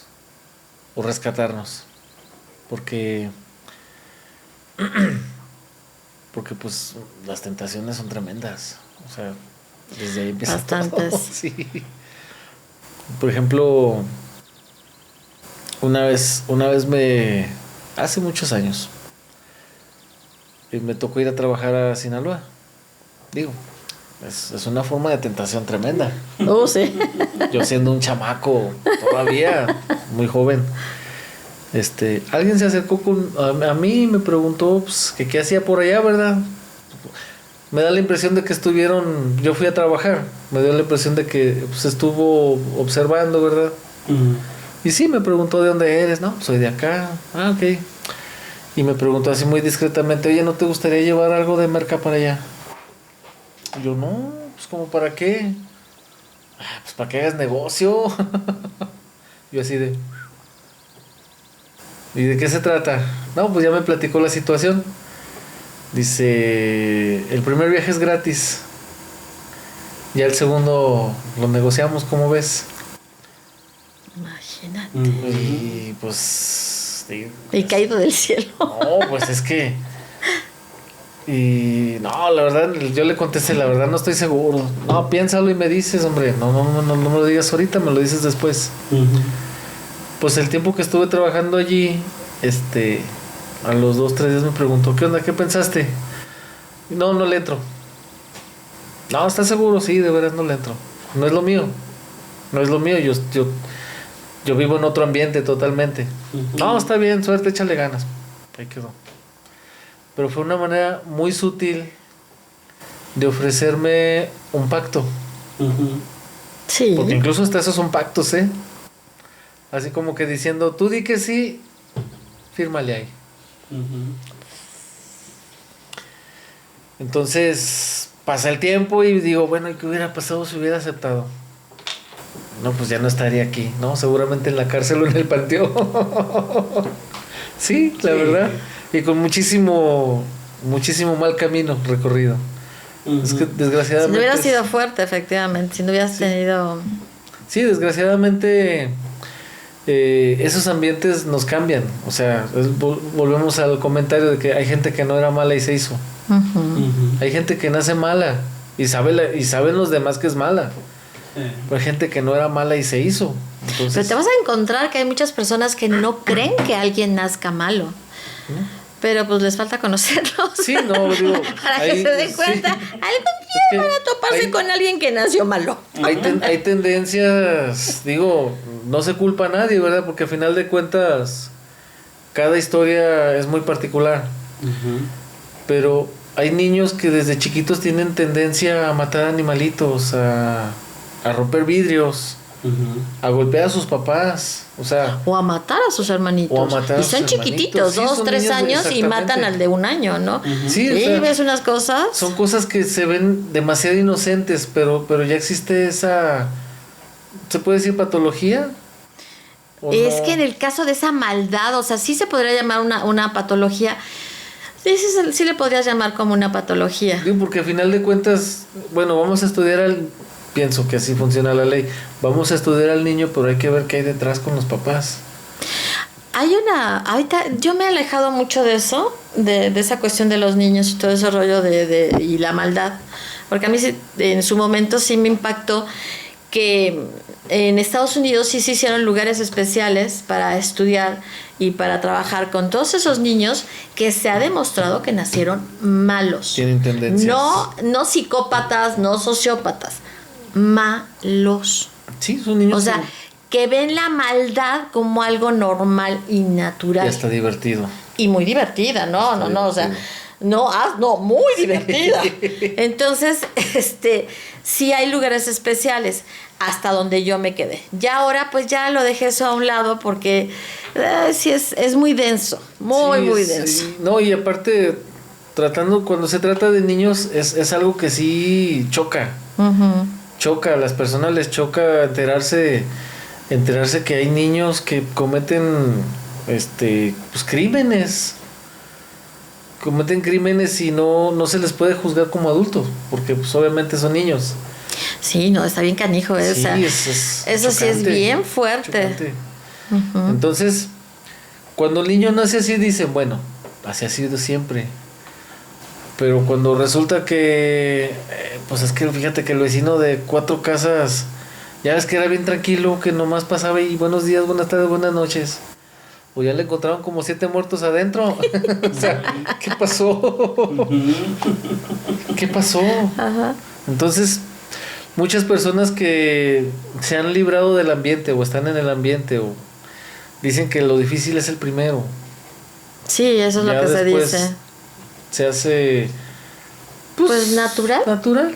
o rescatarnos, porque pues las tentaciones son tremendas, o sea, desde ahí empieza bastantes todo. Sí. Por ejemplo, una vez hace muchos años, me tocó ir a trabajar a Sinaloa. Digo, es una forma de tentación tremenda. Sí. Yo siendo un chamaco todavía, muy joven, alguien se acercó a mí y me preguntó, pues, que qué hacía por allá, ¿verdad? Me da la impresión de que yo fui a trabajar, me dio la impresión de que, pues, estuvo observando, ¿verdad? Uh-huh. Y sí, me preguntó de dónde eres, ¿no? Soy de acá. Ah, ok. Y me preguntó así muy discretamente, oye, ¿no te gustaría llevar algo de merca para allá? Y yo, no, pues, ¿como para qué? Pues para que hagas negocio. Yo así de... ¿Y de qué se trata? No, pues ya me platicó la situación. Dice, el primer viaje es gratis. Ya el segundo lo negociamos, ¿cómo ves? Imagínate. Y pues... Y caído del cielo. No, pues es que... Y no, la verdad, yo le contesté, la verdad no estoy seguro. No, piénsalo y me dices, hombre. No me lo digas ahorita, me lo dices después. Uh-huh. Pues el tiempo que estuve trabajando allí, a los 2-3 días me preguntó, ¿qué onda? ¿Qué pensaste? No le entro. No, ¿estás seguro? Sí, de veras no le entro. No es lo mío. Yo vivo en otro ambiente totalmente. Uh-huh. No, está bien, suerte, échale ganas. Ahí quedó. Pero fue una manera muy sutil de ofrecerme un pacto. Uh-huh. Sí. Porque incluso hasta esos son pactos, ¿eh? Así como que diciendo, tú di que sí, fírmale ahí. Uh-huh. Entonces pasa el tiempo y digo, bueno, ¿y qué hubiera pasado si hubiera aceptado? No, pues ya no estaría aquí, ¿no? Seguramente en la cárcel o en el panteón. Sí, la verdad. Y con muchísimo mal camino recorrido. Uh-huh. Es que desgraciadamente... Si no hubieras sido fuerte, efectivamente. Si no hubieras tenido... Sí, desgraciadamente esos ambientes nos cambian. O sea, volvemos al comentario de que hay gente que no era mala y se hizo. Uh-huh. Uh-huh. Hay gente que nace mala y saben los demás que es mala. Pero hay gente que no era mala y se hizo. Entonces... Pero te vas a encontrar que hay muchas personas que no creen que alguien nazca malo. Pero pues les falta conocerlos. Sí, no, digo, para que se den cuenta. Sí. Algún día van a toparse con alguien que nació malo. Hay tendencias, digo, no se culpa a nadie, ¿verdad? Porque al final de cuentas cada historia es muy particular. Uh-huh. Pero hay niños que desde chiquitos tienen tendencia a matar animalitos, a romper vidrios, uh-huh, a golpear a sus papás, o a matar a sus hermanitos. Y son chiquititos, 2, 3 años y matan al de 1 año, ¿no? Uh-huh. Sí, ves unas cosas. Son cosas que se ven demasiado inocentes, pero ya existe esa, ¿se puede decir patología? Es no? Que en el caso de esa maldad, o sea, sí se podría llamar una patología. Sí le podrías llamar como una patología. Digo, porque al final de cuentas, bueno, vamos a estudiar pienso que así funciona la ley. Vamos a estudiar al niño, pero hay que ver qué hay detrás con los papás. Ahorita yo me he alejado mucho de eso, de esa cuestión de los niños y todo ese rollo y la maldad. Porque a mí en su momento sí me impactó que en Estados Unidos sí se hicieron lugares especiales para estudiar y para trabajar con todos esos niños que se ha demostrado que nacieron malos. Tienen tendencias. No psicópatas, no sociópatas, malos. Sí, son niños. O sea, que ven la maldad como algo normal y natural. Y hasta divertido. Y muy divertida, o sea, muy divertida. Entonces, sí hay lugares especiales hasta donde yo me quedé. Ya ahora pues ya lo dejé eso a un lado porque sí es muy denso, muy denso. No, y aparte cuando se trata de niños es algo que sí choca. Uh-huh. Choca, a las personas les choca enterarse que hay niños que cometen pues crímenes. Cometen crímenes y no se les puede juzgar como adultos, porque pues obviamente son niños. Sí, no, está bien canijo esa. Sí, eso chocante, sí es bien fuerte. Chocante. Uh-huh. Entonces, cuando el niño nace así, dicen, bueno, así ha sido siempre. Pero cuando resulta que, pues es que fíjate que el vecino de 4 casas, ya ves que era bien tranquilo, que nomás pasaba y buenos días, buenas tardes, buenas noches. O ya le encontraron como 7 muertos adentro. O sea, ¿qué pasó? ¿Qué pasó? Ajá. Entonces, muchas personas que se han librado del ambiente o están en el ambiente o dicen que lo difícil es el primero. Sí, eso es ya lo que se dice. Se hace pues natural. Natural.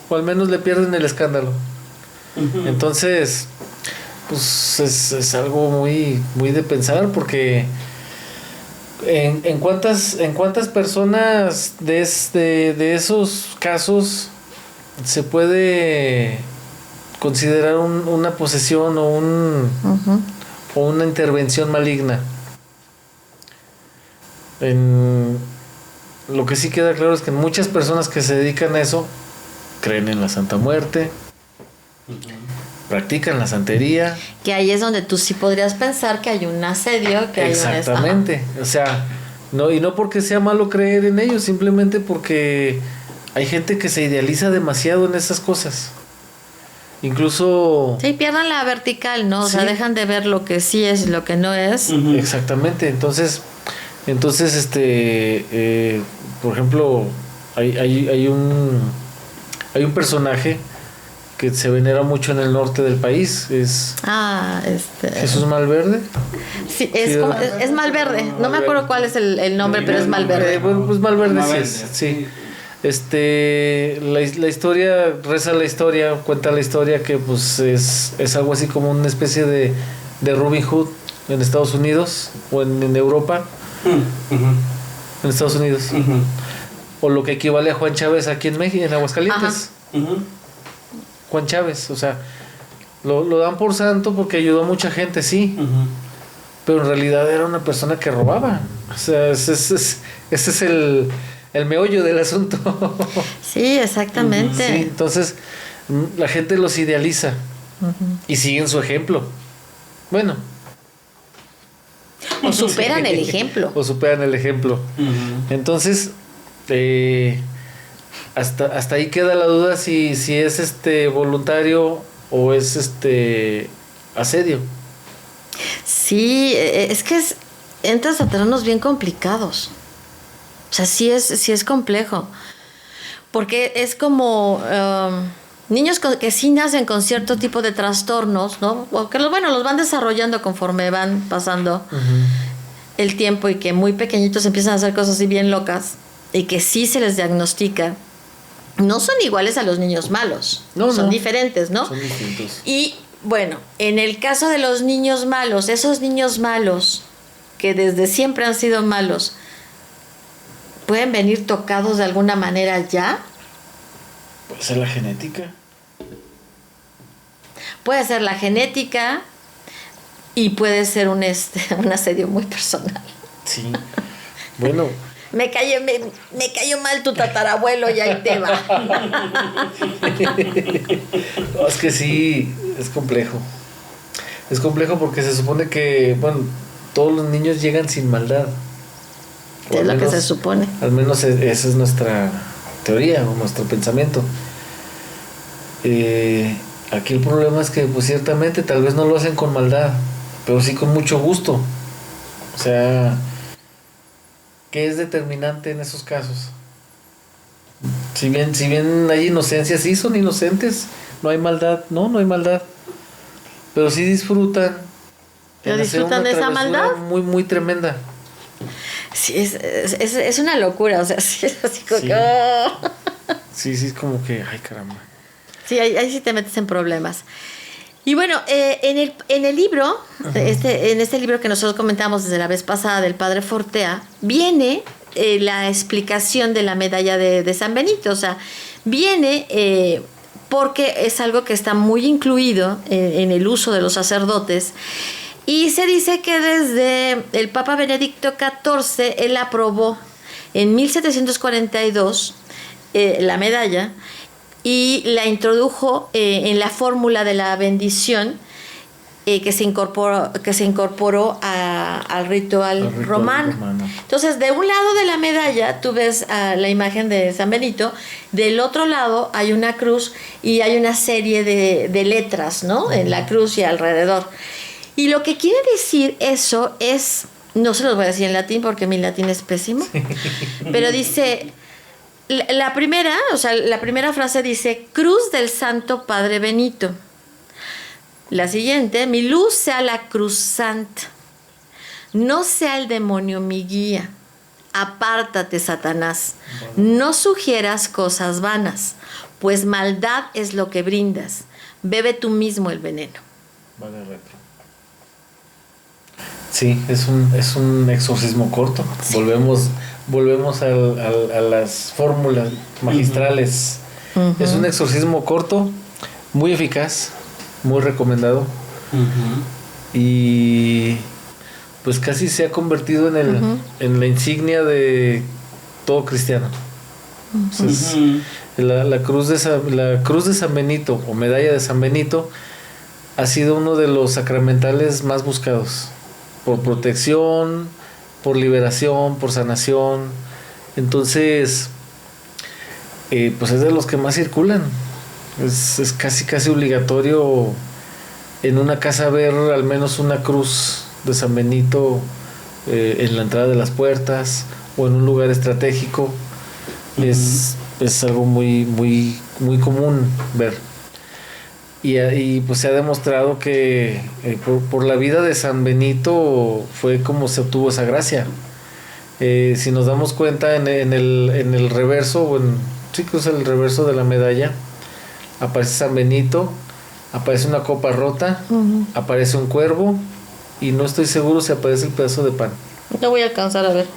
O al menos le pierden el escándalo. Uh-huh. Entonces, pues es algo muy de pensar porque en cuántas personas de esos casos se puede considerar una posesión o uh-huh. o una intervención maligna. Lo que sí queda claro es que muchas personas que se dedican a eso creen en la Santa Muerte, uh-huh. practican la santería. Que ahí es donde tú sí podrías pensar que hay un asedio. Exactamente. O sea, no porque sea malo creer en ellos, simplemente porque hay gente que se idealiza demasiado en esas cosas. Incluso... Sí, pierdan la vertical, ¿no? O sea, dejan de ver lo que sí es y lo que no es. Uh-huh. Exactamente. Entonces por ejemplo, hay un personaje que se venera mucho en el norte del país, es Jesús Malverde. Sí, es Malverde. No me acuerdo cuál es el nombre, pero es Malverde. Bueno, pues Malverde sí. La historia, cuenta la historia que pues es algo así como una especie de Robin Hood en Estados Unidos o en Europa. Uh-huh. En Estados Unidos. Uh-huh. O lo que equivale a Juan Chávez aquí en México, en Aguascalientes. Uh-huh. Juan Chávez, o sea, lo dan por santo porque ayudó a mucha gente, sí. Uh-huh. Pero en realidad era una persona que robaba. O sea, ese es el meollo del asunto. Sí, exactamente. Sí, entonces la gente los idealiza. Uh-huh. Y siguen su ejemplo. Bueno. O superan el ejemplo. Uh-huh. Entonces, hasta ahí queda la duda si es voluntario o es asedio. Sí, es que entras a terrenos bien complicados. O sea, sí es complejo. Porque es como niños que sí nacen con cierto tipo de trastornos, ¿no? O que los van desarrollando conforme van pasando uh-huh. el tiempo y que muy pequeñitos empiezan a hacer cosas así bien locas y que sí se les diagnostica. No son iguales a los niños malos. Son diferentes, ¿no? Son distintos. Y bueno, en el caso de los niños malos, esos niños malos que desde siempre han sido malos, ¿pueden venir tocados de alguna manera ya? Puede ser la genética. Puede ser la genética y puede ser un asedio muy personal. Sí. Bueno. Me cayó mal tu tatarabuelo y ahí te va. No, es que sí, es complejo. Es complejo porque se supone que, todos los niños llegan sin maldad. Es lo que se supone. Al menos esa es nuestra teoría o nuestro pensamiento. Aquí el problema es que pues ciertamente tal vez no lo hacen con maldad, pero sí con mucho gusto. O sea, ¿qué es determinante en esos casos? Si bien hay inocencia, sí son inocentes, no hay maldad, no hay maldad, pero sí disfrutan. ¿Pero en hacer disfrutan una de esa travesura maldad? muy, muy tremenda. Sí, es una locura, o sea, sí, es así como Sí. que, oh. Sí, es como que, ay caramba. Sí, ahí sí te metes en problemas. Y bueno, en el libro, en este libro que nosotros comentamos desde la vez pasada del padre Fortea, viene la explicación de la medalla de San Benito. O sea, viene porque es algo que está muy incluido en el uso de los sacerdotes. Y se dice que desde el Papa Benedicto XIV, él aprobó en 1742 la medalla y la introdujo en la fórmula de la bendición que se incorporó al ritual romano. Entonces, de un lado de la medalla tú ves la imagen de San Benito, del otro lado hay una cruz y hay una serie de letras, ¿no? En la cruz y alrededor. Y lo que quiere decir eso es, no se los voy a decir en latín porque mi latín es pésimo, pero dice, la primera frase dice, Cruz del Santo Padre Benito. La siguiente, mi luz sea la cruz santa, no sea el demonio mi guía. Apártate, Satanás, no sugieras cosas vanas, pues maldad es lo que brindas. Bebe tú mismo el veneno. Vale, retro. Sí, es un exorcismo corto. Sí. Volvemos a las fórmulas magistrales. Uh-huh. Es un exorcismo corto, muy eficaz, muy recomendado. Uh-huh. Y pues casi se ha convertido en la insignia de todo cristiano. Uh-huh. Entonces, la cruz de San Benito o medalla de San Benito ha sido uno de los sacramentales más buscados. Por protección, por liberación, por sanación. Entonces, pues es de los que más circulan. Es casi obligatorio en una casa ver al menos una cruz de San Benito en la entrada de las puertas o en un lugar estratégico. Uh-huh. Es algo muy, muy, muy común ver. Y pues se ha demostrado que por la vida de San Benito fue como se obtuvo esa gracia. Si nos damos cuenta en el reverso, sí que es el reverso de la medalla, aparece San Benito, aparece una copa rota, uh-huh. Aparece un cuervo y no estoy seguro si aparece el pedazo de pan. No voy a alcanzar a ver,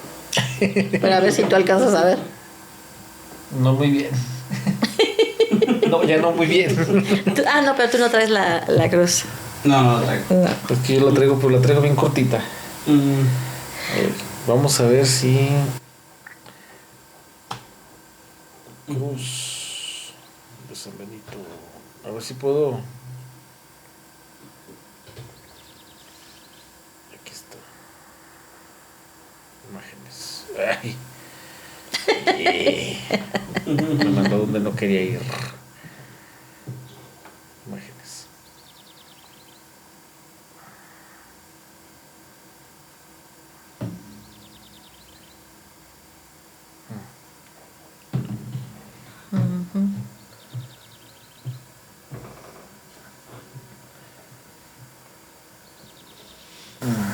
pero a ver si tú alcanzas a ver. No muy bien. No, ya no muy bien. No, pero tú no traes la cruz. No la traigo. No. Pues que yo la traigo, pero la traigo bien cortita. A ver, vamos a ver si... Cruz de San Benito. A ver si puedo... Aquí está. Imágenes. Ay. Me mandó donde no quería ir. Imágenes.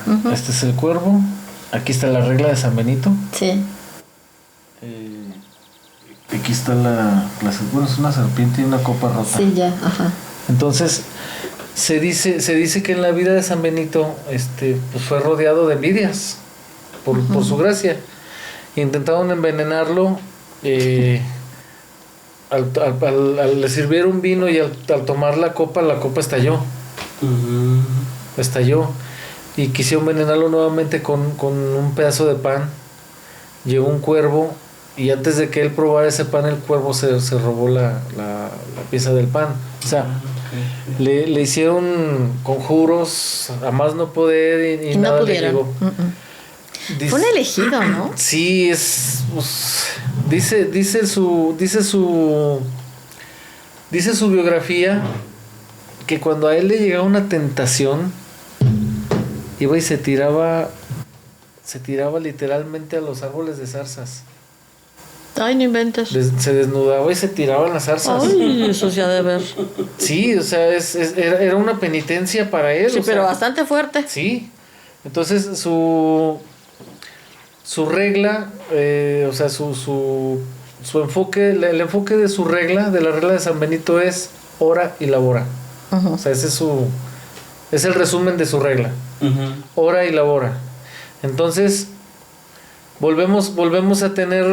Uh-huh. Este es el cuervo. Aquí está la regla de San Benito. Sí. Aquí está bueno, es una serpiente y una copa rota. Sí, ya, ajá. Entonces, se dice que en la vida de San Benito, pues fue rodeado de envidias por su gracia. Intentaron envenenarlo, le sirvieron vino y al tomar la copa estalló. Uh-huh. Estalló. Y quisieron envenenarlo nuevamente con un pedazo de pan. Llegó un cuervo. Y antes de que él probara ese pan, el cuervo se robó la pieza del pan. O sea, okay. le hicieron conjuros a más no poder y nada le llegó. Fue un elegido, ¿no? Sí, pues, dice su biografía que cuando a él le llegaba una tentación, iba y se tiraba literalmente a los árboles de zarzas. Ay, no inventes. Se desnudaba y se tiraba en las zarzas. Ay, eso se ha de ver. Sí, o sea, era una penitencia para él. Sí, o pero sea, bastante fuerte. Sí. Entonces su regla, o sea, su enfoque, el enfoque de su regla, de la regla de San Benito es ora y labora. Uh-huh. O sea, es el resumen de su regla. Ora y labora. Entonces, volvemos a tener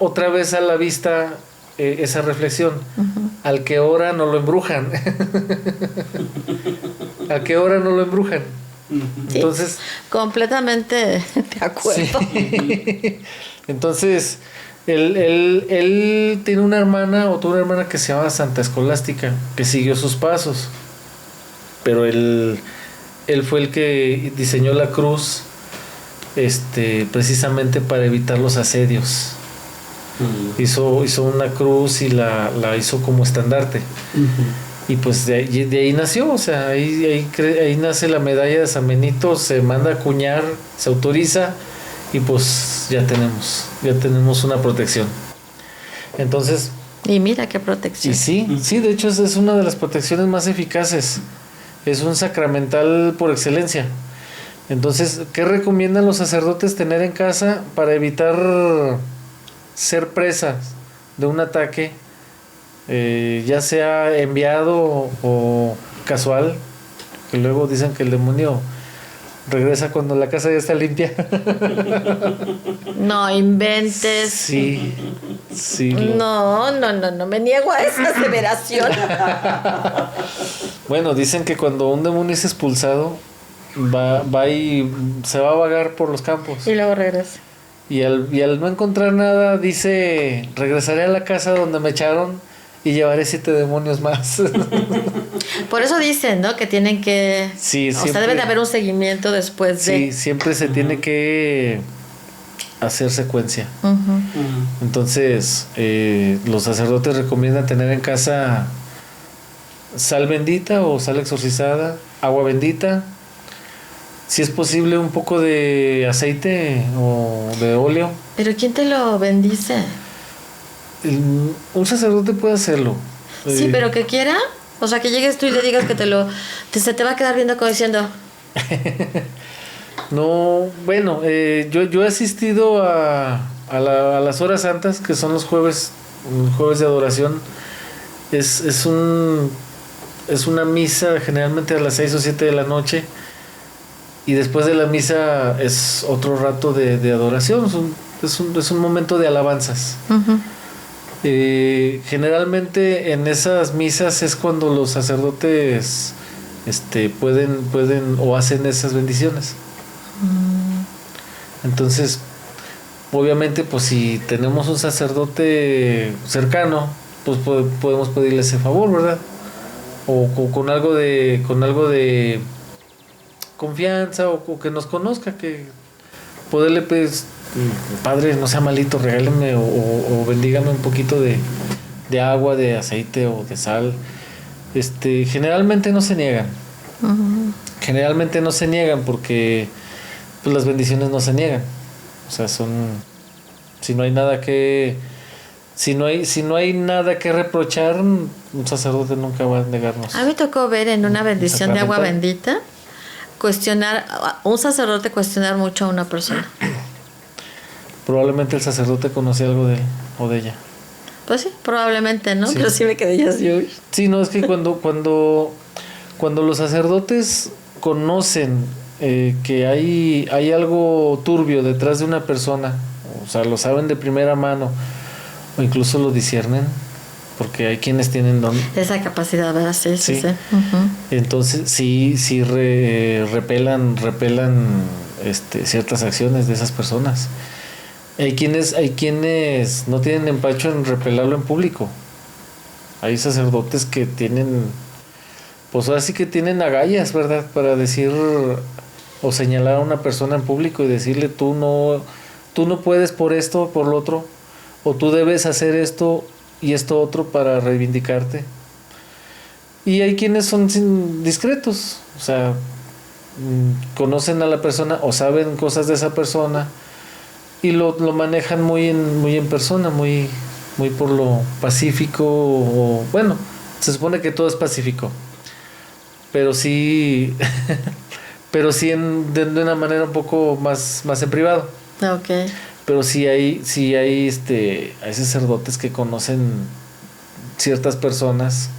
otra vez a la vista esa reflexión. Uh-huh. Al que ora no lo embrujan. Al que ora no lo embrujan. Sí, Entonces, completamente de acuerdo. Sí. Entonces, él tiene una hermana, o tuvo una hermana que se llama Santa Escolástica, que siguió sus pasos. Pero él fue el que diseñó la cruz, precisamente para evitar los asedios. Hizo una cruz y la hizo como estandarte. Y pues de ahí nació, o sea, ahí nace la medalla de San Benito, se manda a acuñar, se autoriza y pues ya tenemos una protección. Entonces, Y mira qué protección. y sí, de hecho es una de las protecciones más eficaces. Es un sacramental por excelencia. Entonces, ¿qué recomiendan los sacerdotes tener en casa para evitar ser presas de un ataque, ya sea enviado o casual? Que luego dicen que el demonio regresa cuando la casa ya está limpia. No inventes. Sí. No, me niego a esa aseveración. Bueno, dicen que cuando un demonio es expulsado, va y se va a vagar por los campos. Y luego regresa. Y al no encontrar nada, dice, regresaré a la casa donde me echaron y llevaré 7 demonios más. Por eso dicen, ¿no? Que tienen que... Sí, o sea, siempre, debe de haber un seguimiento después de... Sí, siempre se tiene que hacer secuencia. Uh-huh. Entonces, los sacerdotes recomiendan tener en casa sal bendita o sal exorcizada, agua bendita, si es posible un poco de aceite o de óleo. ¿Pero quién te lo bendice? Un sacerdote puede hacerlo. Sí, pero que quiera. O sea, que llegues tú y le digas que se te va a quedar viendo como diciendo... No, bueno, yo he asistido a las horas santas, que son los jueves de adoración. Es una misa generalmente a las 6 o 7 de la noche, y después de la misa es otro rato de adoración. Es un momento de alabanzas. Uh-huh. Generalmente en esas misas es cuando los sacerdotes pueden o hacen esas bendiciones. Entonces, obviamente, pues si tenemos un sacerdote cercano, pues podemos pedirle ese favor, ¿verdad? O con algo de confianza, o que nos conozca, que poderle pedir, padre, no sea malito, regáleme o bendígame un poquito de agua, de aceite o de sal. Generalmente no se niegan. Uh-huh. Generalmente no se niegan porque pues las bendiciones no se niegan. O sea, si no hay nada que reprochar, un sacerdote nunca va a negarnos. A mí me tocó ver en una bendición de agua bendita un sacerdote cuestionar mucho a una persona. Probablemente el sacerdote conocía algo de él o de ella. Pues sí, probablemente, ¿no? Sí. Pero sí me quedé ya así. Sí, no, es que cuando los sacerdotes conocen que hay algo turbio detrás de una persona, o sea, lo saben de primera mano, o incluso lo disciernen, porque hay quienes tienen esa capacidad, ¿verdad? Sí. Uh-huh. Entonces sí repelan ciertas acciones de esas personas. Hay quienes no tienen empacho en repelarlo en público. Hay sacerdotes que tienen, pues ahora sí que tienen agallas, ¿verdad? Para decir o señalar a una persona en público y decirle, tú no puedes por esto, por lo otro, o tú debes hacer esto y esto otro para reivindicarte. Y hay quienes son discretos, o sea, conocen a la persona o saben cosas de esa persona y lo manejan muy en persona, muy por lo pacífico, o bueno, se supone que todo es pacífico, pero sí de una manera un poco más en privado. Ok. Pero sí hay hay sacerdotes que conocen ciertas personas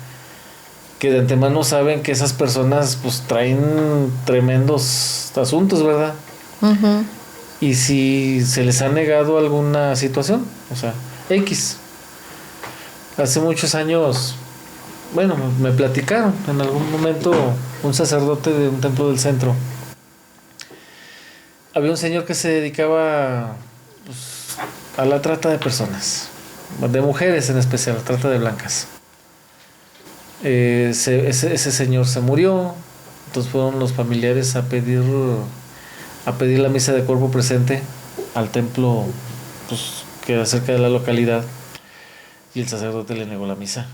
que de antemano saben que esas personas pues traen tremendos asuntos, ¿verdad? Uh-huh. Y si se les ha negado alguna situación, o sea, X. Hace muchos años, bueno, me platicaron en algún momento un sacerdote de un templo del centro. Había un señor que se dedicaba pues, a la trata de personas, de mujeres en especial, la trata de blancas. Ese señor se murió, entonces fueron los familiares a pedir la misa de cuerpo presente al templo pues, que era cerca de la localidad, y el sacerdote le negó la misa.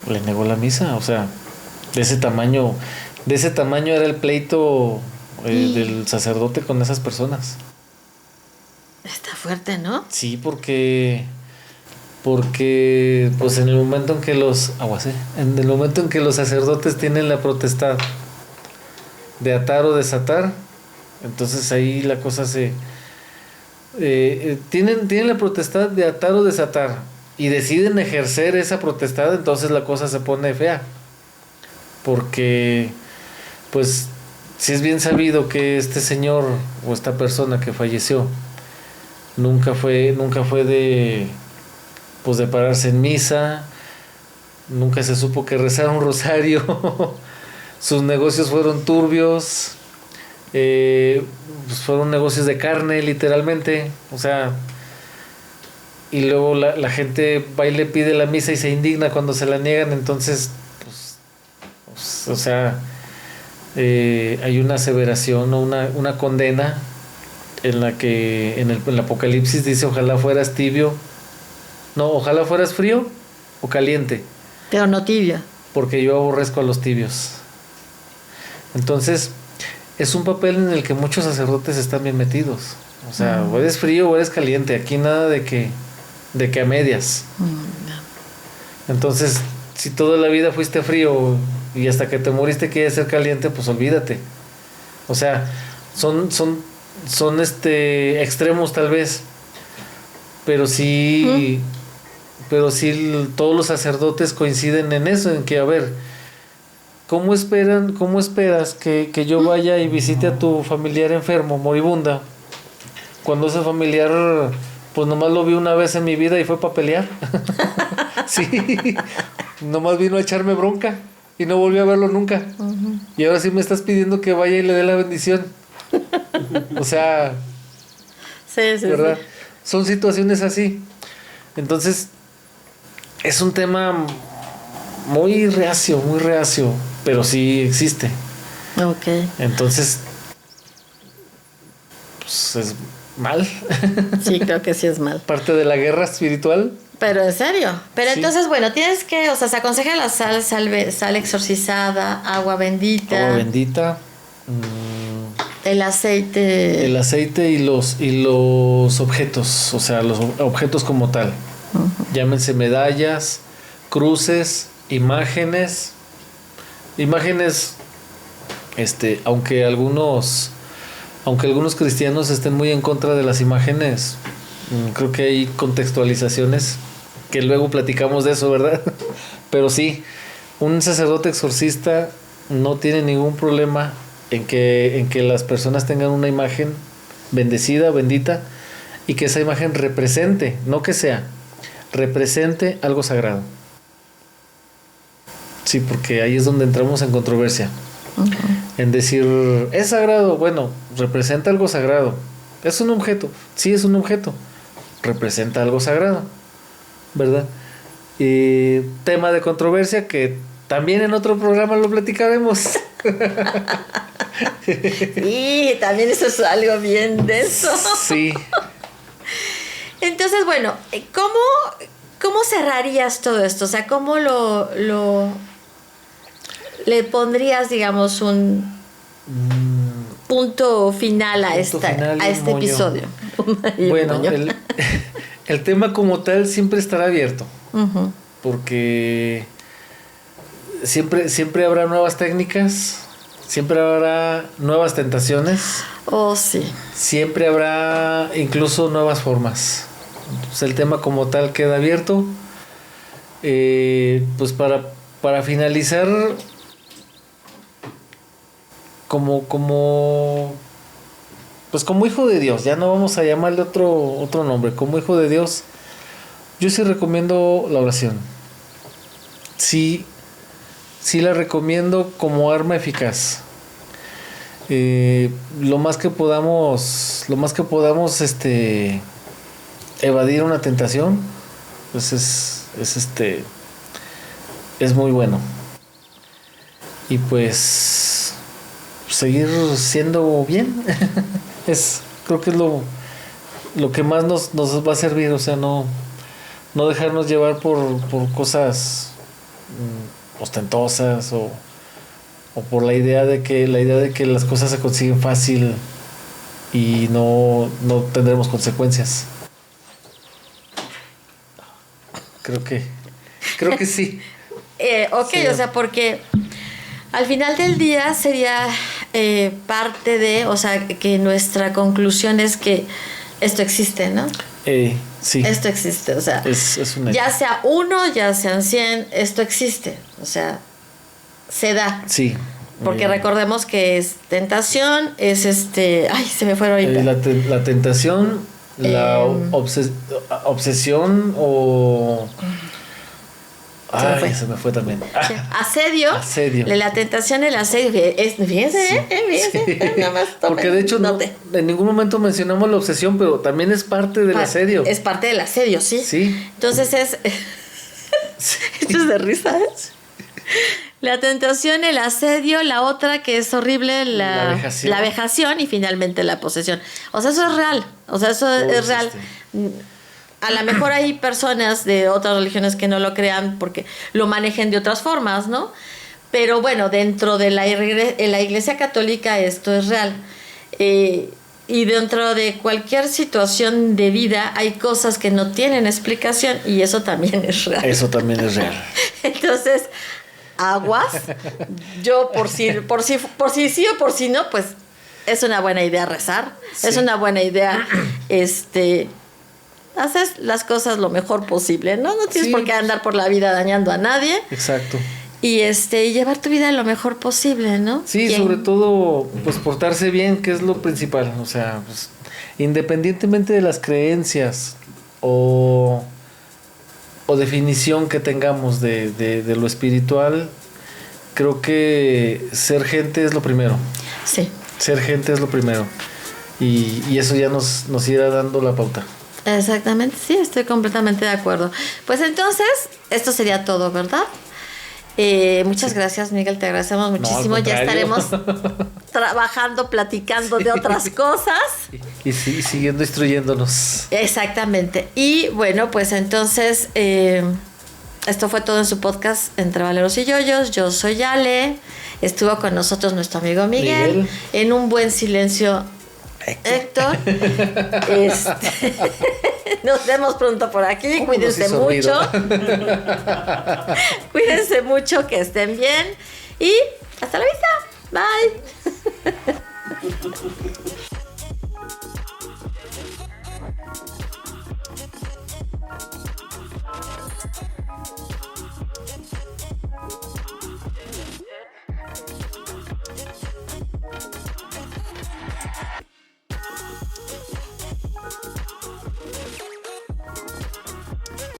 Le negó la misa, o sea, de ese tamaño era el pleito del sacerdote con esas personas. Está fuerte, ¿no? Sí, porque pues en el momento en que los sacerdotes tienen la potestad de atar o desatar, entonces ahí la cosa tienen la potestad de atar o desatar y deciden ejercer esa potestad, entonces la cosa se pone fea, porque pues si es bien sabido que este señor o esta persona que falleció nunca fue de pararse en misa, nunca se supo que rezara un rosario, sus negocios fueron turbios, pues fueron negocios de carne literalmente, o sea, y luego la gente va y le pide la misa y se indigna cuando se la niegan, entonces pues o sea, hay una aseveración o una condena en la que en el Apocalipsis dice: ojalá fueras tibio, no, ojalá fueras frío o caliente, pero no tibio, porque yo aborrezco a los tibios. Entonces es un papel en el que muchos sacerdotes están bien metidos, o sea, o eres frío o eres caliente, aquí nada de que a medias. Entonces, si toda la vida fuiste frío y hasta que te moriste quieres ser caliente, pues olvídate. O sea, son extremos tal vez, pero sí todos los sacerdotes coinciden en eso, en que a ver, ¿cómo esperas que yo vaya y visite a tu familiar enfermo, moribunda, cuando ese familiar pues nomás lo vi una vez en mi vida y fue para pelear? Sí, nomás vino a echarme bronca y no volví a verlo nunca. Uh-huh. Y ahora sí me estás pidiendo que vaya y le dé la bendición. O sea, sí, ¿verdad? Sí. Son situaciones así. Entonces, es un tema muy reacio, pero sí existe. Ok. Entonces, pues es mal. Sí, creo que sí es mal. Parte de la guerra espiritual. Pero en serio. Pero sí. Entonces, bueno, tienes que, o sea, se aconseja la sal exorcizada, agua bendita. Agua bendita. El aceite. El aceite y los objetos, o sea, los objetos como tal. Uh-huh. Llámense medallas, cruces, imágenes, aunque algunos cristianos estén muy en contra de las imágenes, creo que hay contextualizaciones que luego platicamos de eso, ¿verdad? Pero sí, un sacerdote exorcista no tiene ningún problema en que las personas tengan una imagen bendecida, bendita, y que esa imagen represente, no que sea, represente algo sagrado. Sí, porque ahí es donde entramos en controversia. Uh-huh. En decir, es sagrado, bueno, representa algo sagrado. Es un objeto, sí es un objeto, representa algo sagrado, ¿verdad? Y tema de controversia que también en otro programa lo platicaremos. Sí, también eso es algo bien denso. Sí. Entonces, bueno, ¿cómo cerrarías todo esto? O sea, ¿cómo le pondrías, digamos, un punto final a este episodio? Bueno, el tema como tal siempre estará abierto. Uh-huh. Porque siempre habrá nuevas técnicas, siempre habrá nuevas tentaciones. Oh, sí. Siempre habrá incluso nuevas formas. Entonces el tema como tal queda abierto. Pues para finalizar, como hijo de Dios, ya no vamos a llamarle otro nombre, como hijo de Dios, yo sí recomiendo la oración. Sí la recomiendo como arma eficaz. Lo más que podamos evadir una tentación, pues es muy bueno. Y pues seguir siendo bien creo que es lo que más nos va a servir. O sea, no dejarnos llevar por cosas ostentosas o por la idea de que las cosas se consiguen fácil y no tendremos consecuencias. Creo que sí. Ok, sí. O sea, porque al final del día sería parte de, o sea, que nuestra conclusión es que esto existe, ¿no? Sí. Esto existe, o sea, es una... ya sea 1, ya sean 100, esto existe, o sea, se da. Sí. Porque recordemos que es tentación, es ay, se me fue ahorita. La tentación, la obsesión o... Ay, se me fue también. Asedio. La tentación, el asedio. Fíjense, fíjense. Sí. Nada más tomen, porque de hecho en ningún momento mencionamos la obsesión, pero también es parte del asedio. Es parte del asedio, sí. Sí. Entonces esto es de risa, ¿eh? La tentación, el asedio, la otra que es horrible, la vejación y finalmente la posesión. O sea, eso es real. O sea, eso es real. A lo mejor hay personas de otras religiones que no lo crean porque lo manejen de otras formas, ¿no? Pero bueno, dentro de la Iglesia Católica esto es real. Y dentro de cualquier situación de vida hay cosas que no tienen explicación y eso también es real. Eso también es real. Entonces, aguas. Yo por si sí o por si no, pues es una buena idea rezar. Sí. Es una buena idea haces las cosas lo mejor posible, ¿no? No tienes por qué andar por la vida dañando a nadie. Exacto. Y llevar tu vida lo mejor posible, ¿no? Sí, ¿quién? Sobre todo, pues portarse bien, que es lo principal. O sea, pues, independientemente de las creencias o definición que tengamos de lo espiritual, creo que ser gente es lo primero. Sí. Ser gente es lo primero. Y eso ya nos irá dando la pauta. Exactamente, sí, estoy completamente de acuerdo. Pues entonces, esto sería todo, ¿verdad? Muchas gracias, Miguel, te agradecemos muchísimo. Ya estaremos trabajando, platicando de otras cosas. Y siguiendo instruyéndonos. Exactamente. Y bueno, pues entonces, esto fue todo en su podcast Entre Valeros y Yoyos. Yo soy Ale. Estuvo con nosotros nuestro amigo Miguel. En un buen silencio, Héctor. Nos vemos pronto por aquí. Cuídense mucho. Cuídense mucho, que estén bien. Y